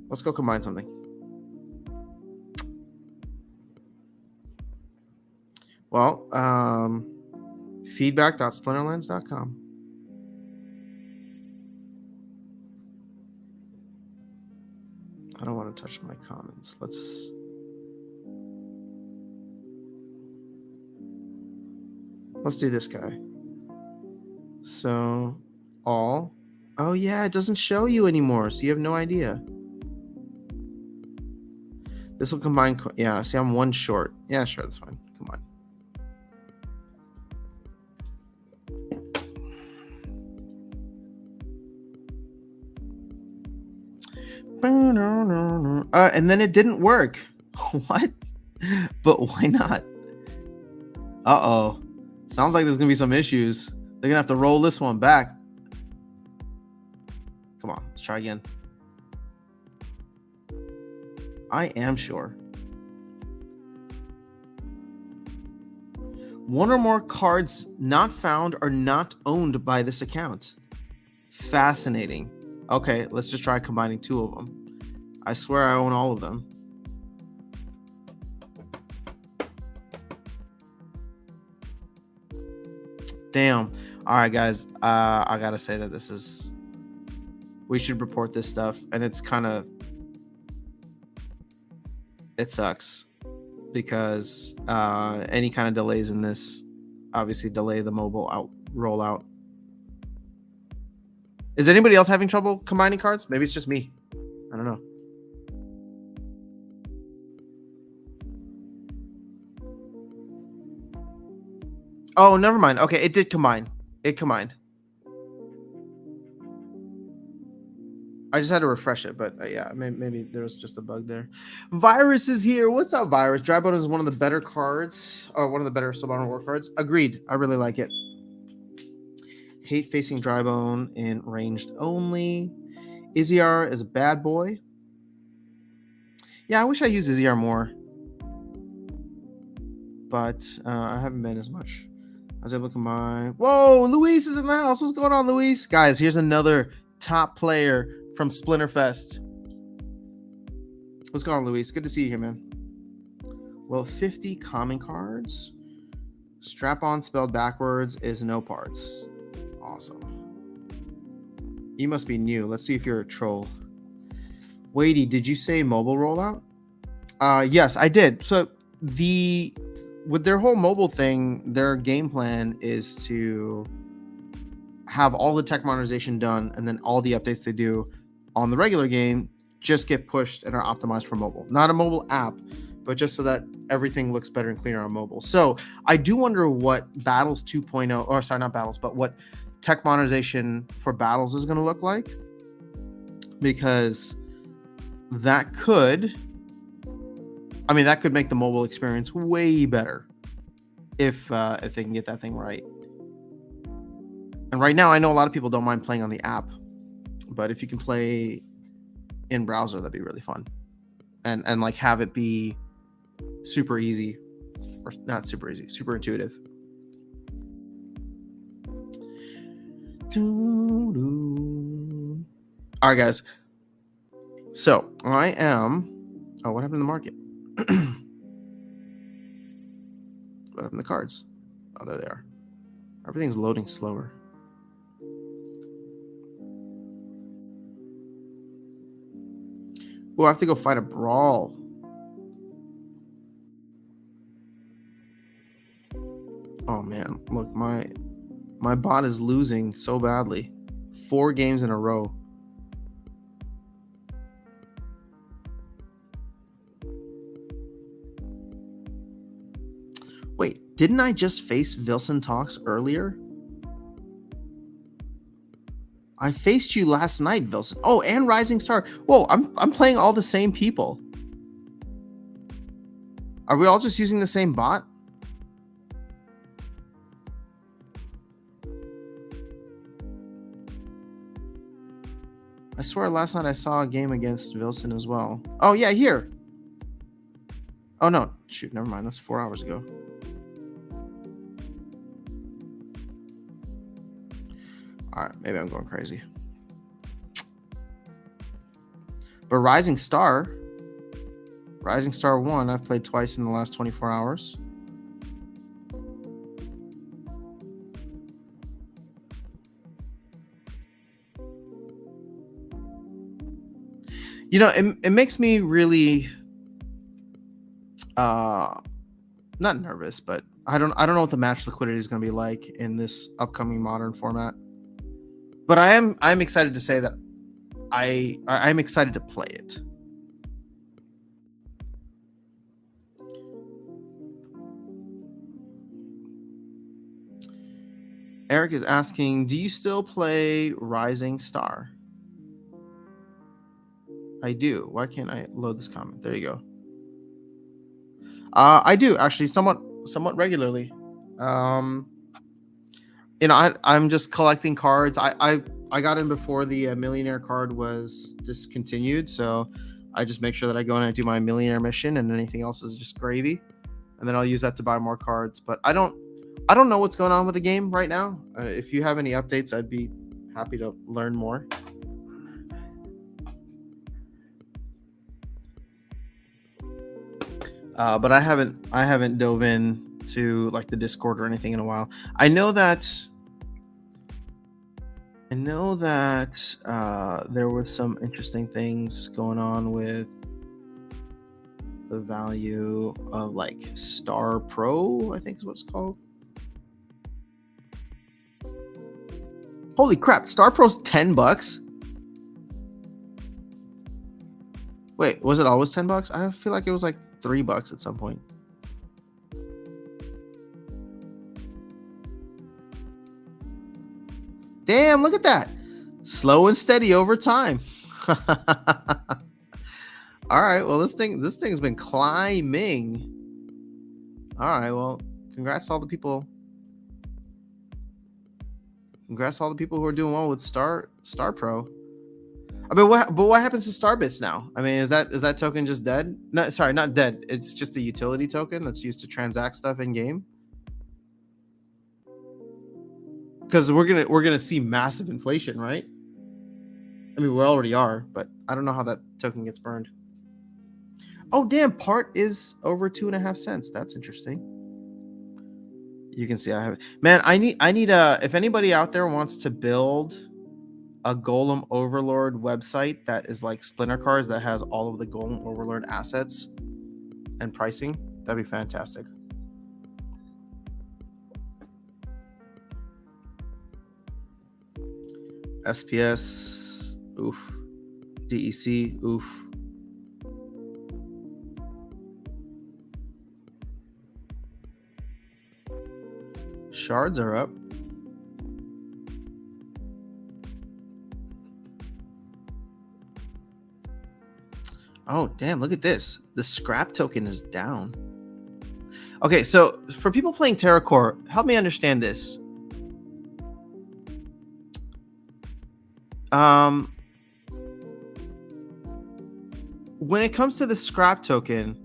Let's go combine something. Well, feedback.splinterlands.com. I don't want to touch my comments. Let's do this guy. So, all. Oh, yeah, it doesn't show you anymore, so you have no idea. This will combine. Yeah, see, I'm 1 short. Yeah, sure, that's fine. Come on. And then it didn't work. What? But why not? Uh-oh. Sounds like there's going to be some issues. They're going to have to roll this one back. Come on, let's try again. I am sure. 1 or more cards not found or not owned by this account. Fascinating. Okay, let's just try combining 2 of them. I swear I own all of them. Damn. All right, guys. I gotta say that this is. We should report this stuff, and it's kind of. It sucks because any kind of delays in this obviously delay the mobile rollout. Is anybody else having trouble combining cards? Maybe it's just me. I don't know. Oh, never mind. Okay, it did combine. It combined. I just had to refresh it, but yeah, maybe there was just a bug there. Virus is here. What's up, Virus? Drybone is one of the better cards, or one of the better Soul War cards. Agreed. I really like it. Hate facing Drybone in ranged only. Iziar is a bad boy. Yeah, I wish I used Iziar more, but I haven't been as much. I was able to combine. Whoa, Luis is in the house. What's going on, Luis? Guys, here's another top player from Splinterfest. What's going on, Luis? Good to see you here, man. Well, 50 common cards. Strap-on spelled backwards is no parts. Awesome. You must be new. Let's see if you're a troll. Wadey, did you say mobile rollout? Yes, I did. So with their whole mobile thing, their game plan is to have all the tech modernization done, and then all the updates they do on the regular game just get pushed and are optimized for mobile. Not a mobile app, but just so that everything looks better and cleaner on mobile. So I do wonder what Battles 2.0, or sorry, not Battles, but what tech modernization for Battles is going to look like, because that could make the mobile experience way better if they can get that thing right. And right now, I know a lot of people don't mind playing on the app, but if you can play in browser, that'd be really fun, and like have it be super easy, or not super easy, super intuitive. All right, guys. So I am. Oh, what happened to the market? What happened to the cards? Oh, there they are. Everything's loading slower. We'll have to go fight a brawl. Oh man, look, my bot is losing so badly. 4 games in a row. Wait, didn't I just face Vilson Talks earlier? I faced you last night, Vilson. Oh, and Rising Star. Whoa, I'm playing all the same people. Are we all just using the same bot? I swear last night I saw a game against Vilson as well. Oh, yeah, here. Oh, no. Shoot, never mind. That's 4 hours ago. All right, maybe I'm going crazy. But Rising Star 1, I've played twice in the last 24 hours. You know, it makes me really not nervous, but I don't know what the match liquidity is going to be like in this upcoming modern format. But I'm excited to say that I'm excited to play it. Eric is asking, do you still play Rising Star? I do. Why can't I load this comment? There you go. I do actually somewhat regularly. You know, I'm just collecting cards. I got in before the millionaire card was discontinued, so I just make sure that I go in and I do my millionaire mission, and anything else is just gravy, and then I'll use that to buy more cards. But I don't know what's going on with the game right now. If you have any updates, I'd be happy to learn more. But I haven't dove in to like the Discord or anything in a while. I know that there was some interesting things going on with the value of like Star Pro, I think is what it's called. Holy crap, Star Pro's $10? Wait, was it always $10? I feel like it was like $3 at some point. Damn, look at that. Slow and steady over time. All right, well, this thing's been climbing. All right, well, congrats to all the people. Congrats to all the people who are doing well with Star Pro. I mean, what happens to Starbits now? I mean, is that token just dead? No, sorry, not dead. It's just a utility token that's used to transact stuff in game. Because we're gonna see massive inflation, right? I mean, we already are, but I don't know how that token gets burned. Oh, damn! Part is over 2.5 cents. That's interesting. You can see I have it. Man, I need if anybody out there wants to build a Golem Overlord website that is like Splinter Cards that has all of the Golem Overlord assets and pricing, that'd be fantastic. SPS, oof. DEC, oof. Shards are up. Oh, damn, look at this. The scrap token is down. Okay, so for people playing TerraCore, help me understand this. When it comes to the scrap token,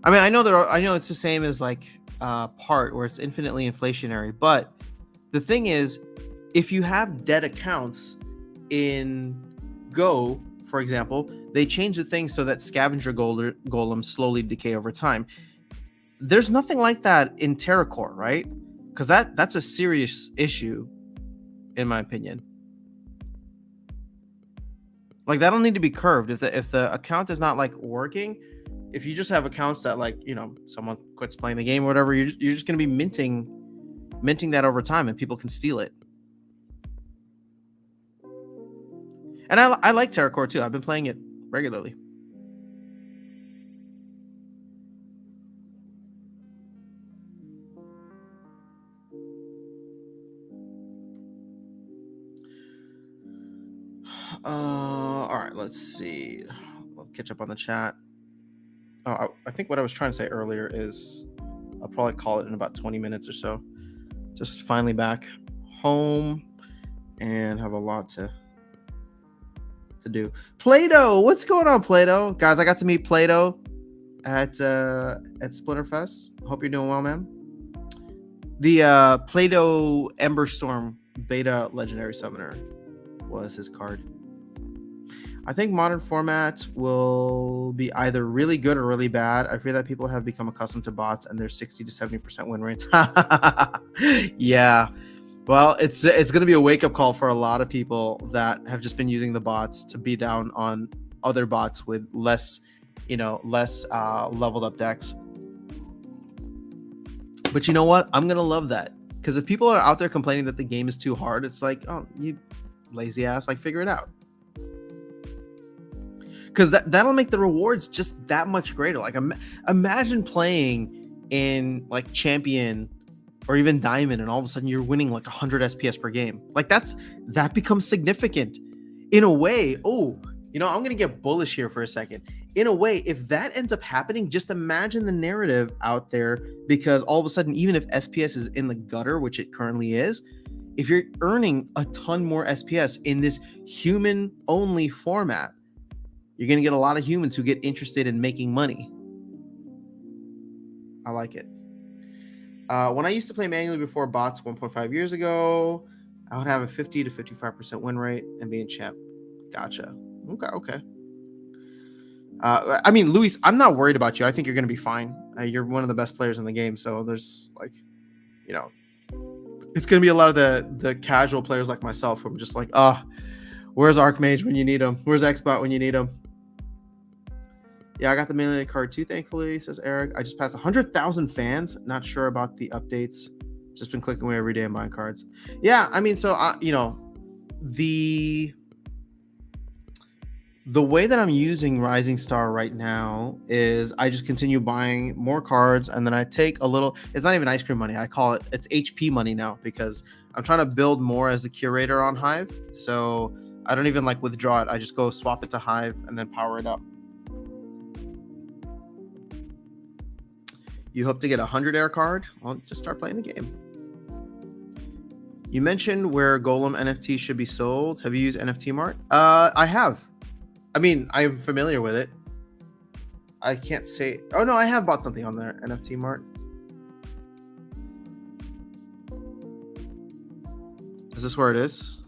I mean, I know it's the same as like part where it's infinitely inflationary, but the thing is, if you have dead accounts in Go, for example, they change the thing so that scavenger golems slowly decay over time. There's nothing like that in TerraCore, right? Because that's a serious issue, in my opinion. Like, that'll need to be curved. If the account is not like working, if you just have accounts that, like, you know, someone quits playing the game or whatever, you're just going to be minting that over time, and people can steal it. And I like TerraCore too. I've been playing it regularly. All right, let's see. I'll catch up on the chat. Oh, I think what I was trying to say earlier is I'll probably call it in about 20 minutes or so. Just finally back home and have a lot to do. Play-Doh, what's going on, Play-Doh? Guys, I got to meet Play-Doh at Splinterfest. Hope you're doing well, man. The Play-Doh Emberstorm Beta Legendary Summoner was his card. I think modern formats will be either really good or really bad. I fear that people have become accustomed to bots and their 60 to 70% win rates. Yeah. Well, it's going to be a wake-up call for a lot of people that have just been using the bots to beat down on other bots with less leveled up decks. But you know what? I'm going to love that. Because if people are out there complaining that the game is too hard, it's like, oh, you lazy ass, like, figure it out. Because that'll make the rewards just that much greater. Like, imagine playing in like Champion or even Diamond, and all of a sudden you're winning like 100 SPS per game. Like, that becomes significant in a way. Oh, you know, I'm gonna get bullish here for a second. In a way, if that ends up happening, just imagine the narrative out there, because all of a sudden, even if SPS is in the gutter, which it currently is, if you're earning a ton more SPS in this human-only format, you're going to get a lot of humans who get interested in making money. I like it. When I used to play manually before bots 1.5 years ago, I would have a 50 to 55% win rate and be in champ. Gotcha. Okay. I mean, Luis, I'm not worried about you. I think you're going to be fine. You're one of the best players in the game. So there's, like, you know, it's going to be a lot of the casual players like myself who are just like, where's Archmage when you need him? Where's Xbot when you need him? Yeah, I got the Maintainance card too, thankfully, says Eric. I just passed 100,000 fans. Not sure about the updates. Just been clicking away every day and buying cards. Yeah, I mean, so, you know, the way that I'm using Rising Star right now is I just continue buying more cards, and then I take a little, it's not even ice cream money. I call it's HP money now, because I'm trying to build more as a curator on Hive, so I don't even like withdraw it. I just go swap it to Hive and then power it up. You hope to get a 100 air card? Well, just start playing the game. You mentioned where Golem NFT should be sold. Have you used NFT Mart? I have. I mean, I'm familiar with it. I can't say. Oh no, I have bought something on there. NFT Mart. Is this where it is?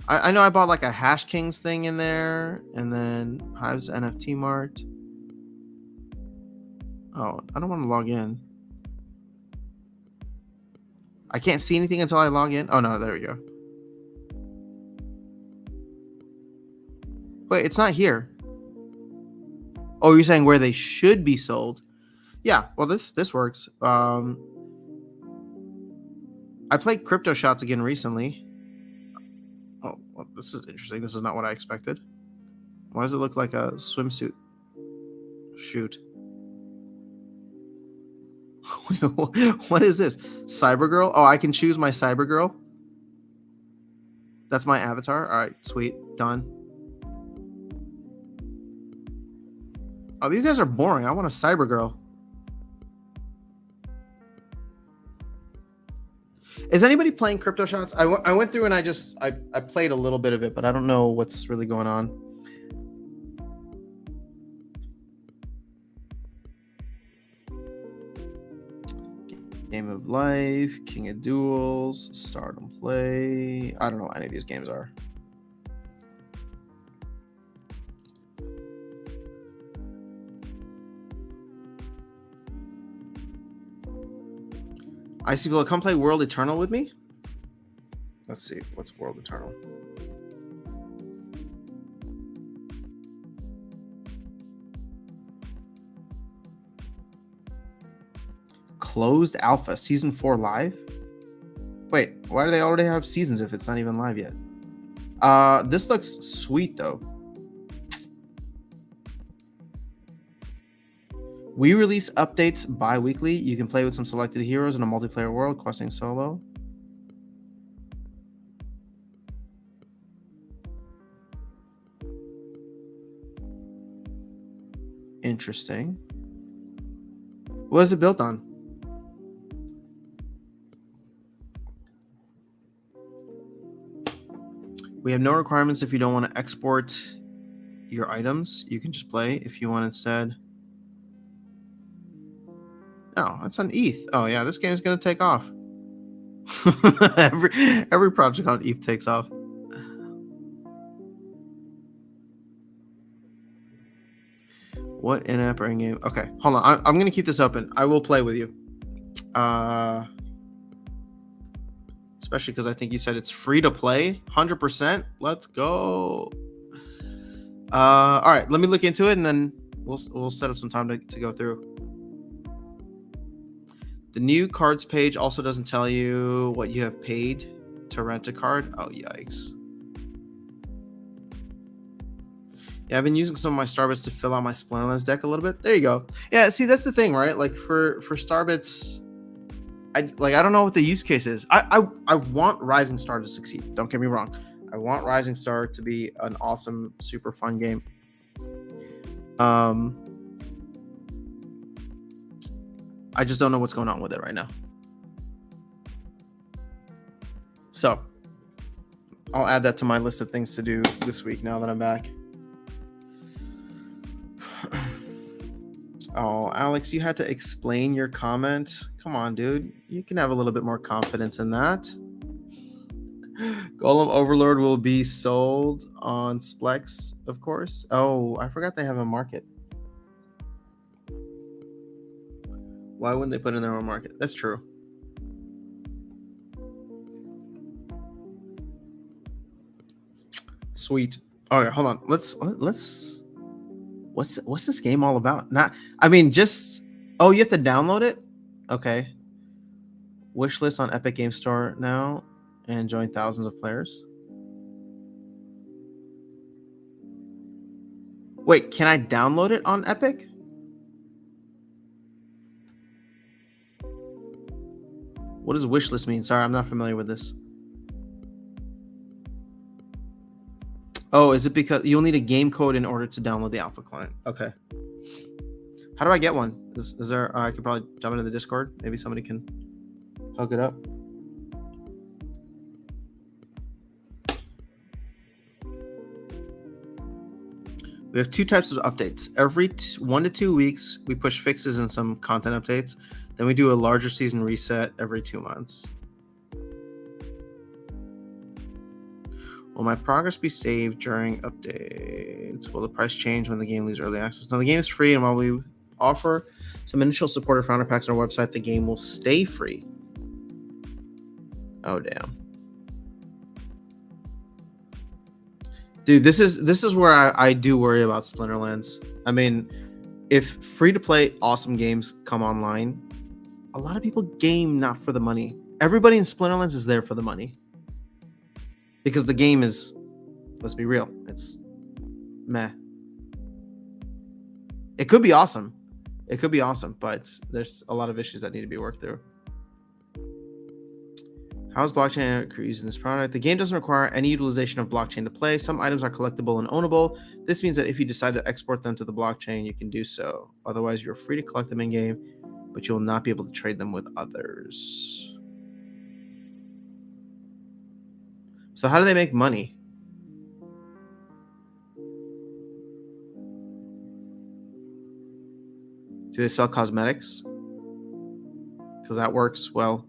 I know I bought like a Hash Kings thing in there, and then Hive's NFT Mart. Oh, I don't want to log in. I can't see anything until I log in. Oh no, there we go. Wait, it's not here. Oh, you're saying where they should be sold? Yeah, well this works. I played Crypto Shots again recently. Oh, well, this is interesting. This is not what I expected. Why does it look like a swimsuit? Shoot. What is this? Cybergirl? Oh, I can choose my Cybergirl? That's my avatar? All right, sweet. Done. Oh, these guys are boring. I want a Cybergirl. Is anybody playing Crypto Shots? I went through and I played a little bit of it, but I don't know what's really going on. Game of Life, King of Duels, Stardom Play. I don't know what any of these games are. Icyville, come play World Eternal with me? Let's see. What's World Eternal? Closed alpha, season 4 live? Wait, why do they already have seasons if it's not even live yet? This looks sweet though. We release updates bi-weekly. You can play with some selected heroes in a multiplayer world, questing solo. Interesting. What is it built on? We have no requirements if you don't want to export your items. You can just play if you want instead. Oh, that's on ETH. Oh yeah, this game is gonna take off. every project on ETH takes off. What in-app or in-game? Okay, hold on. I'm gonna keep this open. I will play with you. Especially because I think you said it's free to play. 100%. Let's go. All right, let me look into it and then we'll set up some time to go through. The new cards page also doesn't tell you what you have paid to rent a card. Oh, yikes. Yeah, I've been using some of my Starbits to fill out my Splinterlands deck a little bit. There you go. Yeah, see, that's the thing, right? Like for Starbits, I don't know what the use case is. I want Rising Star to succeed. Don't get me wrong. I want Rising Star to be an awesome, super fun game. I just don't know what's going on with it right now. So I'll add that to my list of things to do this week now that I'm back. Oh, Alex, you had to explain your comment. Come on, dude. You can have a little bit more confidence in that. Golem Overlord will be sold on Splex, of course. Oh, I forgot they have a market. Why wouldn't they put in their own market? That's true. Sweet. All right, hold on. Let's. What's this game all about? Oh, you have to download it? Okay. Wishlist on Epic Game Store now and join thousands of players. Wait, can I download it on Epic? What does wishlist mean? Sorry, I'm not familiar with this. Oh, is it because you'll need a game code in order to download the alpha client? Okay. How do I get one? Is there? I could probably jump into the Discord. Maybe somebody can hook it up. We have two types of updates. Every 1 to 2 weeks, we push fixes and some content updates. Then we do a larger season reset every 2 months. Will my progress be saved during updates? Will the price change when the game leaves early access? No, the game is free, and while we offer some initial supported founder packs on our website, the game will stay free. Oh, damn. Dude, this is where I do worry about Splinterlands. I mean, if free-to-play awesome games come online, a lot of people game not for the money. Everybody in Splinterlands is there for the money. Because the game is, let's be real, it's meh. It could be awesome. It could be awesome, but there's a lot of issues that need to be worked through. How is blockchain using this product? The game doesn't require any utilization of blockchain to play. Some items are collectible and ownable. This means that if you decide to export them to the blockchain, you can do so. Otherwise, you're free to collect them in-game, but you will not be able to trade them with others. So how do they make money? Do they sell cosmetics? Because that works well.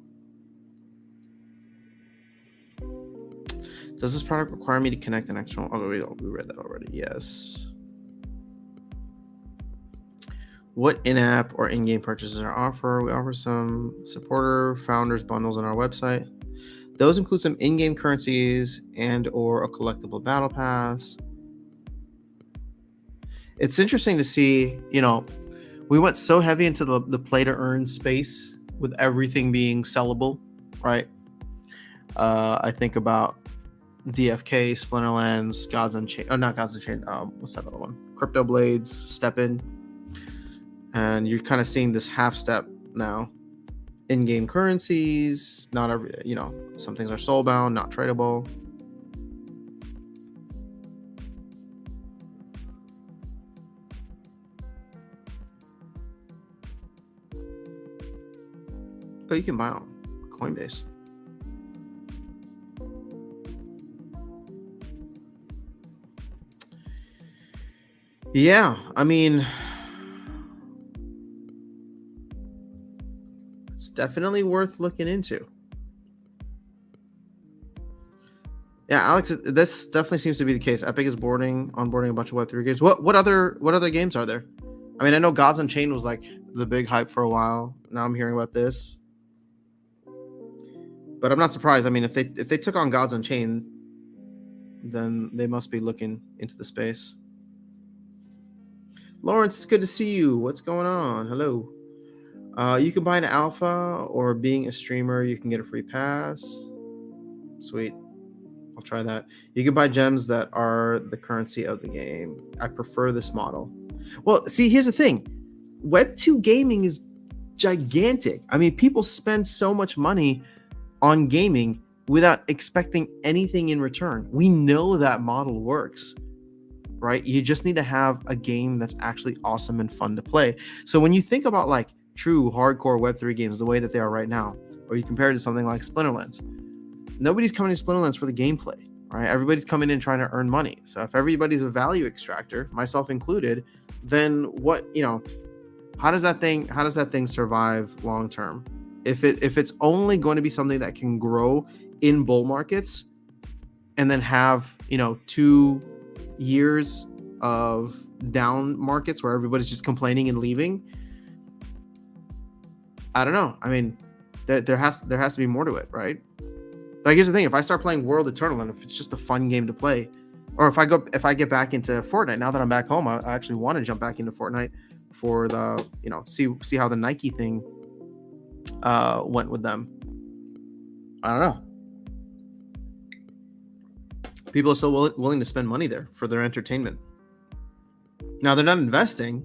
Does this product require me to connect an external? Oh, we read that already. Yes. What in-app or in-game purchases are offered? We offer some supporter founders bundles on our website. Those include some in-game currencies and or a collectible battle pass. It's interesting to see, we went so heavy into the play to earn space with everything being sellable, right? I think about DFK, Splinterlands, Gods Unchained. Oh, not Gods Unchained. What's that other one? Crypto Blades, Step In. And you're kind of seeing this half step now. In-game currencies, not every, some things are soulbound, not tradable. Oh, you can buy on Coinbase. Yeah, I mean, it's definitely worth looking into. Yeah, Alex, this definitely seems to be the case. Epic is onboarding a bunch of Web3 games. What other games are there? I mean, I know Gods Unchained was like the big hype for a while. Now I'm hearing about this, but I'm not surprised. I mean, if they took on Gods Unchained, then they must be looking into the space. Lawrence, it's good to see you. What's going on? Hello. You can buy an alpha, or being a streamer, you can get a free pass. Sweet. I'll try that. You can buy gems that are the currency of the game. I prefer this model. Well, see, here's the thing. Web2 gaming is gigantic. I mean, people spend so much money on gaming without expecting anything in return. We know that model works, right? You just need to have a game that's actually awesome and fun to play. So when you think about like true hardcore Web3 games the way that they are right now, or you compare it to something like Splinterlands, nobody's coming to Splinterlands for the gameplay, right? Everybody's coming in trying to earn money. So if everybody's a value extractor, myself included, then what, how does that thing survive long term? If it's only going to be something that can grow in bull markets and then have, 2 years of down markets where everybody's just complaining and leaving, I don't know. I mean, there has to be more to it, right? Like, here's the thing: if I start playing World Eternal, and if it's just a fun game to play, or if I get back into Fortnite, now that I'm back home, I actually want to jump back into Fortnite for the, see how the Nike thing went with them. I don't know. People are still willing to spend money there for their entertainment. Now, they're not investing,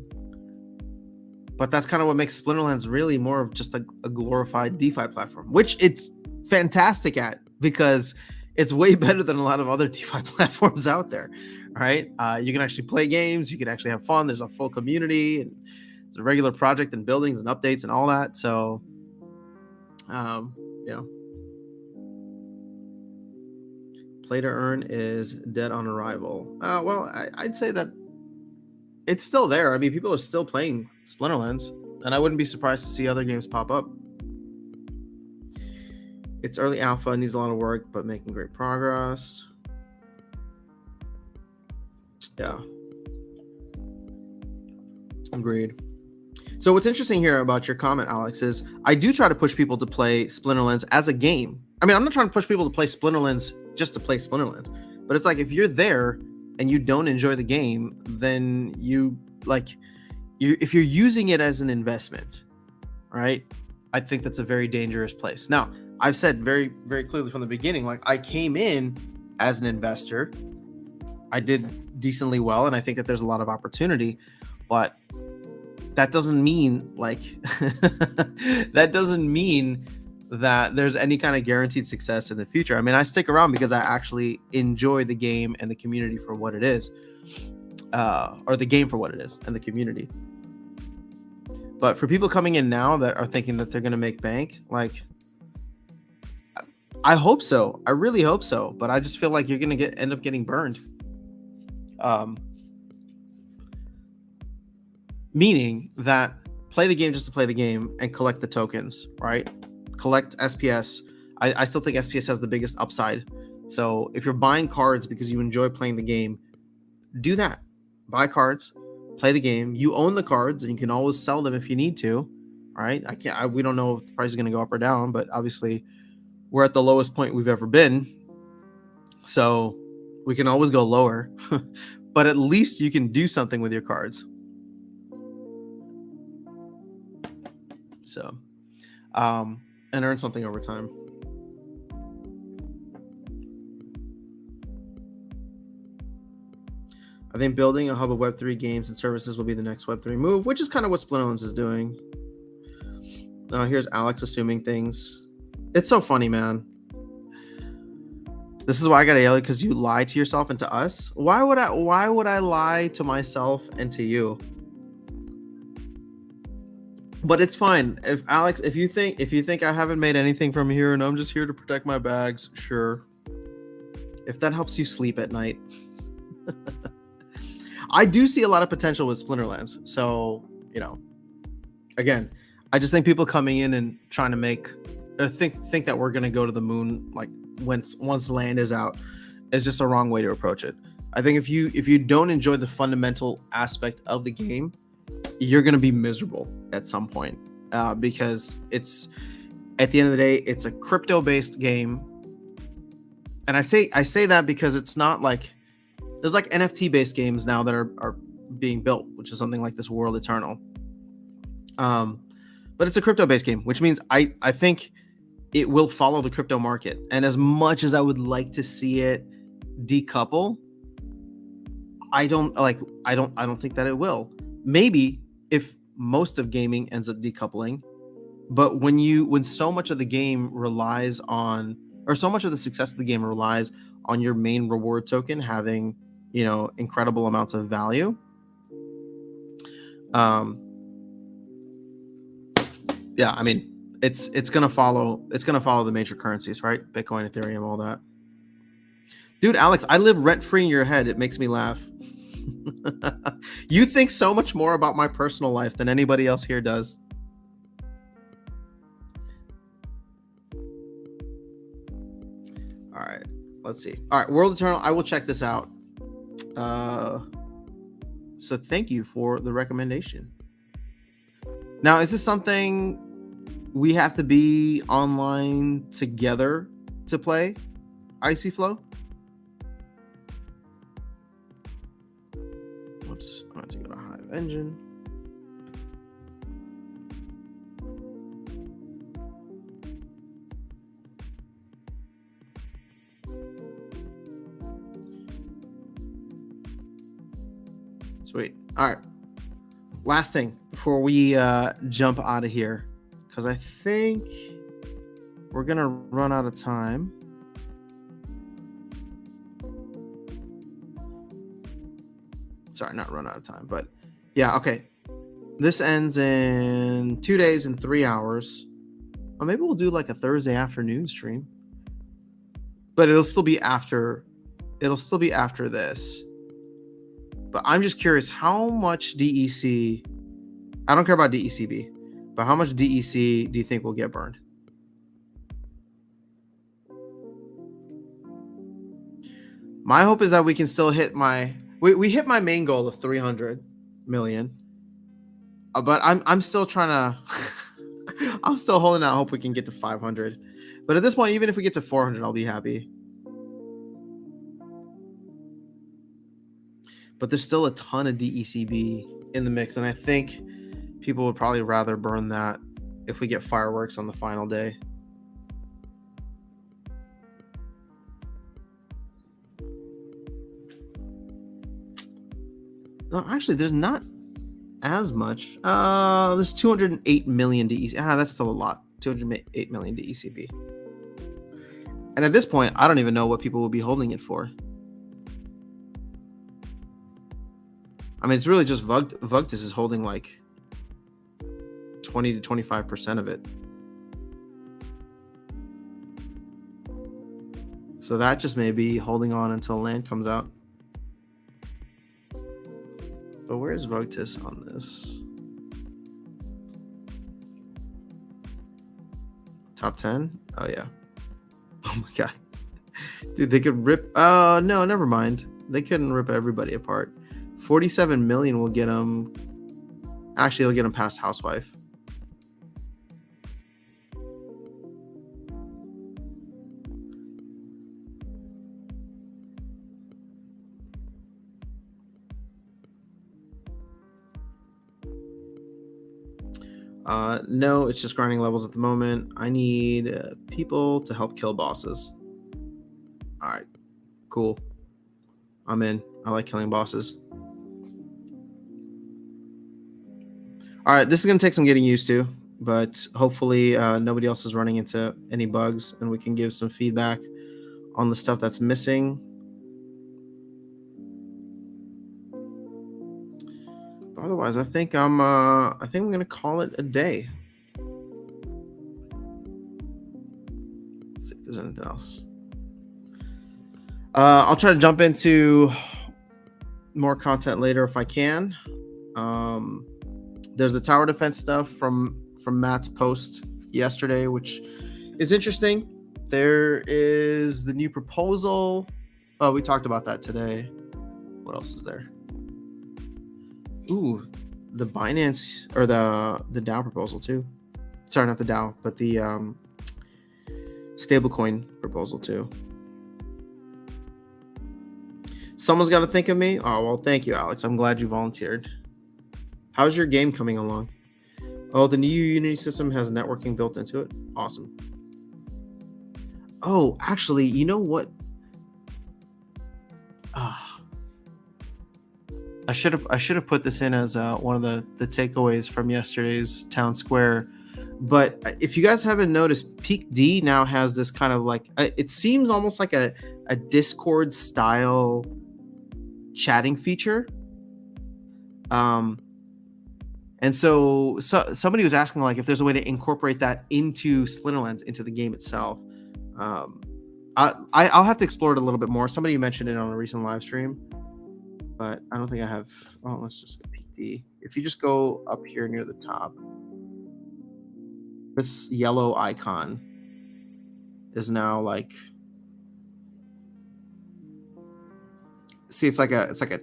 but that's kind of what makes Splinterlands really more of just a glorified DeFi platform, which it's fantastic at, because It's way better than a lot of other DeFi platforms out there, right? You can actually play games, you can actually have fun. There's a full community, and there's a regular project and buildings and updates and all that. So, you know, play to earn is dead on arrival. Well, I'd say that it's still there. I mean, people are still playing Splinterlands, and I wouldn't be surprised to see other games pop up. It's early alpha, needs a lot of work, but making great progress. Yeah. Agreed. So what's interesting here about your comment, Alex, is I do try to push people to play Splinterlands as a game. I mean, I'm not trying to push people to play Splinterlands just to play Splinterlands, but it's like if you're there and you don't enjoy the game, then if you're using it as an investment, right? I think that's a very dangerous place. Now, I've said very, very clearly from the beginning, like I came in as an investor. I did decently well, and I think that there's a lot of opportunity, but that doesn't mean that there's any kind of guaranteed success in the future. I mean, I stick around because I actually enjoy the game and the community for what it is, or the game for what it is and the community. But for people coming in now that are thinking that they're going to make bank, like, I hope so. I really hope so. But I just feel like you're going to end up getting burned. Meaning that play the game just to play the game and collect the tokens, right? Collect SPS. I still think SPS has the biggest upside. So if you're buying cards because you enjoy playing the game, do that. Buy cards, play the game. You own the cards, and you can always sell them if you need to, right? We don't know if the price is going to go up or down, but obviously we're at the lowest point we've ever been. So we can always go lower, but at least you can do something with your cards. So, and earn something over time. I think building a hub of Web3 games and services will be the next Web3 move, which is kind of what Splinterlands is doing. Here's Alex assuming things. It's so funny, man. This is why I gotta yell it, because you lie to yourself and to us. Why would I lie to myself and to you? But it's fine. If you think I haven't made anything from here and I'm just here to protect my bags, sure. If that helps you sleep at night. I do see a lot of potential with Splinterlands. So, again, I just think people coming in and trying to think that we're gonna go to the moon like once land is out is just a wrong way to approach it. I think if you don't enjoy the fundamental aspect of the game, you're gonna be miserable at some point, because it's, at the end of the day, it's a crypto-based game. And I say that because it's not like there's like NFT-based games now that are being built, which is something like this World Eternal. But it's a crypto-based game, which means I think it will follow the crypto market. And as much as I would like to see it decouple, I don't think that it will. Maybe if most of gaming ends up decoupling, but when so much of the game relies on, or so much of the success of the game relies on your main reward token having, incredible amounts of value. Yeah, I mean, it's gonna follow the major currencies, right? Bitcoin, Ethereum, all that. Dude, Alex, I live rent free in your head. It makes me laugh. You think so much more about my personal life than anybody else here does. All right, let's see. All right, World Eternal, I will check this out. So thank you for the recommendation. Now, is this something we have to be online together to play Icy Flow? Whoops, I have to go to Hive Engine. Sweet. All right. Last thing before we jump out of here, because I think we're gonna run out of time. Sorry, not run out of time, but yeah, okay. This ends in 2 days and 3 hours. Or maybe we'll do like a Thursday afternoon stream. But it'll still be after this. But I'm just curious how much DEC. I don't care about DECB, but how much DEC do you think will get burned? My hope is that we can still hit we hit my main goal of 300 million. But I'm still trying to I'm still holding out hope we can get to 500. But at this point, even if we get to 400, I'll be happy. But there's still a ton of DECB in the mix, and I think people would probably rather burn that if we get fireworks on the final day. No, actually, there's not as much. There's 208 million DEC. That's still a lot. 208 million DECB. And at this point, I don't even know what people will be holding it for. I mean, it's really just Vugtis is holding like 20 to 25% of it. So that just may be holding on until land comes out. But where's Vugtis on this? Top 10? Oh, yeah. Oh, my God. Dude, they could rip... Oh, no, never mind. They couldn't rip everybody apart. 47 million will get them... Actually, it'll get them past Housewife. No, it's just grinding levels at the moment. I need people to help kill bosses. All right, cool. I'm in. I like killing bosses. All right, this is going to take some getting used to, but hopefully nobody else is running into any bugs and we can give some feedback on the stuff that's missing. But otherwise, I think I'm going to call it a day. Let's see if there's anything else. I'll try to jump into more content later if I can. There's the tower defense stuff from Matt's post yesterday, which is interesting. There is the new proposal. Oh, we talked about that today. What else is there? Ooh, the Binance or the DAO proposal too. Sorry, not the DAO, but the stablecoin proposal too. Someone's got to think of me. Oh, well, thank you, Alex. I'm glad you volunteered. How's your game coming along? Oh, the new Unity system has networking built into it. Awesome. Oh, actually, you know what? I should have put this in as one of the takeaways from yesterday's town square. But if you guys haven't noticed, Peak D now has this kind of like it seems almost like a Discord style chatting feature. And so somebody was asking like if there's a way to incorporate that into Splinterlands, into the game itself. I'll have to explore it a little bit more. Somebody mentioned it on a recent live stream, but I don't think I have. Oh, let's just go Peak D. If you just go up here near the top, this yellow icon is now like, see, it's like a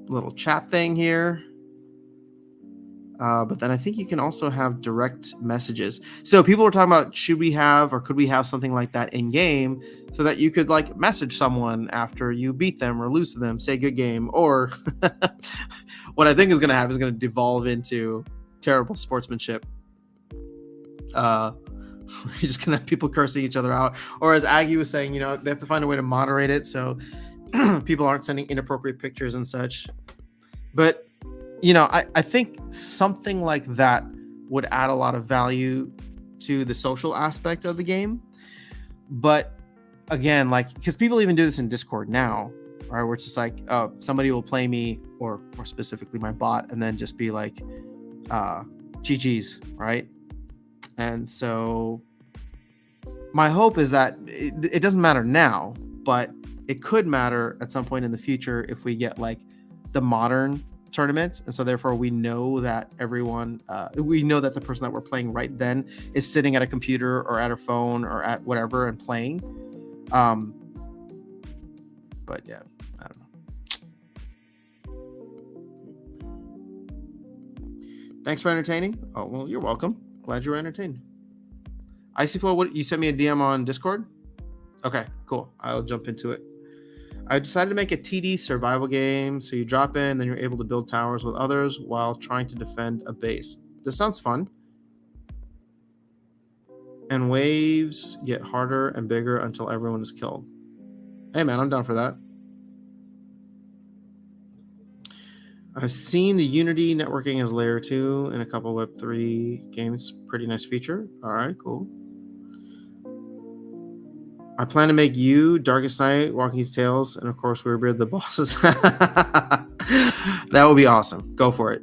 little chat thing here. But then I think you can also have direct messages. So people were talking about should we have or could we have something like that in game so that you could like message someone after you beat them or lose to them, say good game, or what I think is going to happen is going to devolve into terrible sportsmanship. You're just going to have people cursing each other out. Or as Aggie was saying, they have to find a way to moderate it so people aren't sending inappropriate pictures and such. But I think something like that would add a lot of value to the social aspect of the game. But again, like, because people even do this in Discord now, right? Where it's just like, oh, somebody will play me, or more specifically my bot, and then just be like, GG's, right? And so my hope is that it doesn't matter now, but it could matter at some point in the future if we get like the modern tournaments. And so therefore we know that we know that the person that we're playing right then is sitting at a computer or at a phone or at whatever and playing. But yeah, I don't know. Thanks for entertaining. Oh, well, you're welcome. Glad you were entertained. Icy Flow, what you sent me a DM on Discord? Okay, cool. I'll jump into it. I decided to make a TD survival game. So you drop in, then you're able to build towers with others while trying to defend a base. This sounds fun. And waves get harder and bigger until everyone is killed. Hey man, I'm down for that. I've seen the Unity networking as layer 2 in a couple Web3 games. Pretty nice feature. All right, cool. I plan to make you, Darkest Night, Walking's Tales, and of course Weirbeard the bosses. That would be awesome. Go for it.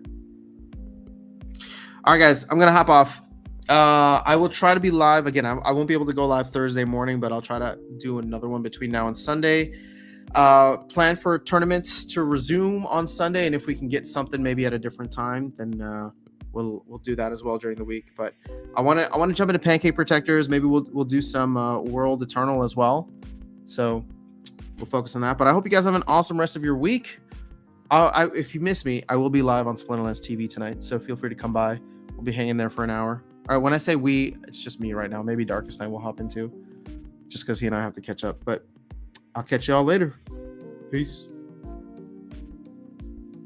All right, guys, I'm gonna hop off. I will try to be live again. I won't be able to go live Thursday morning, but I'll try to do another one between now and Sunday. Plan for tournaments to resume on Sunday, and if we can get something maybe at a different time, then we'll do that as well during the week. But I want to jump into Pancake Protectors. Maybe we'll do some World Eternal as well. So we'll focus on that. But I hope you guys have an awesome rest of your week. If you miss me, I will be live on Splinterlands TV tonight, so feel free to come by. We'll be hanging there for an hour. All right, when I say we, it's just me right now. Maybe Darkest Night will hop into, just because he and I have to catch up. But I'll catch y'all later. Peace.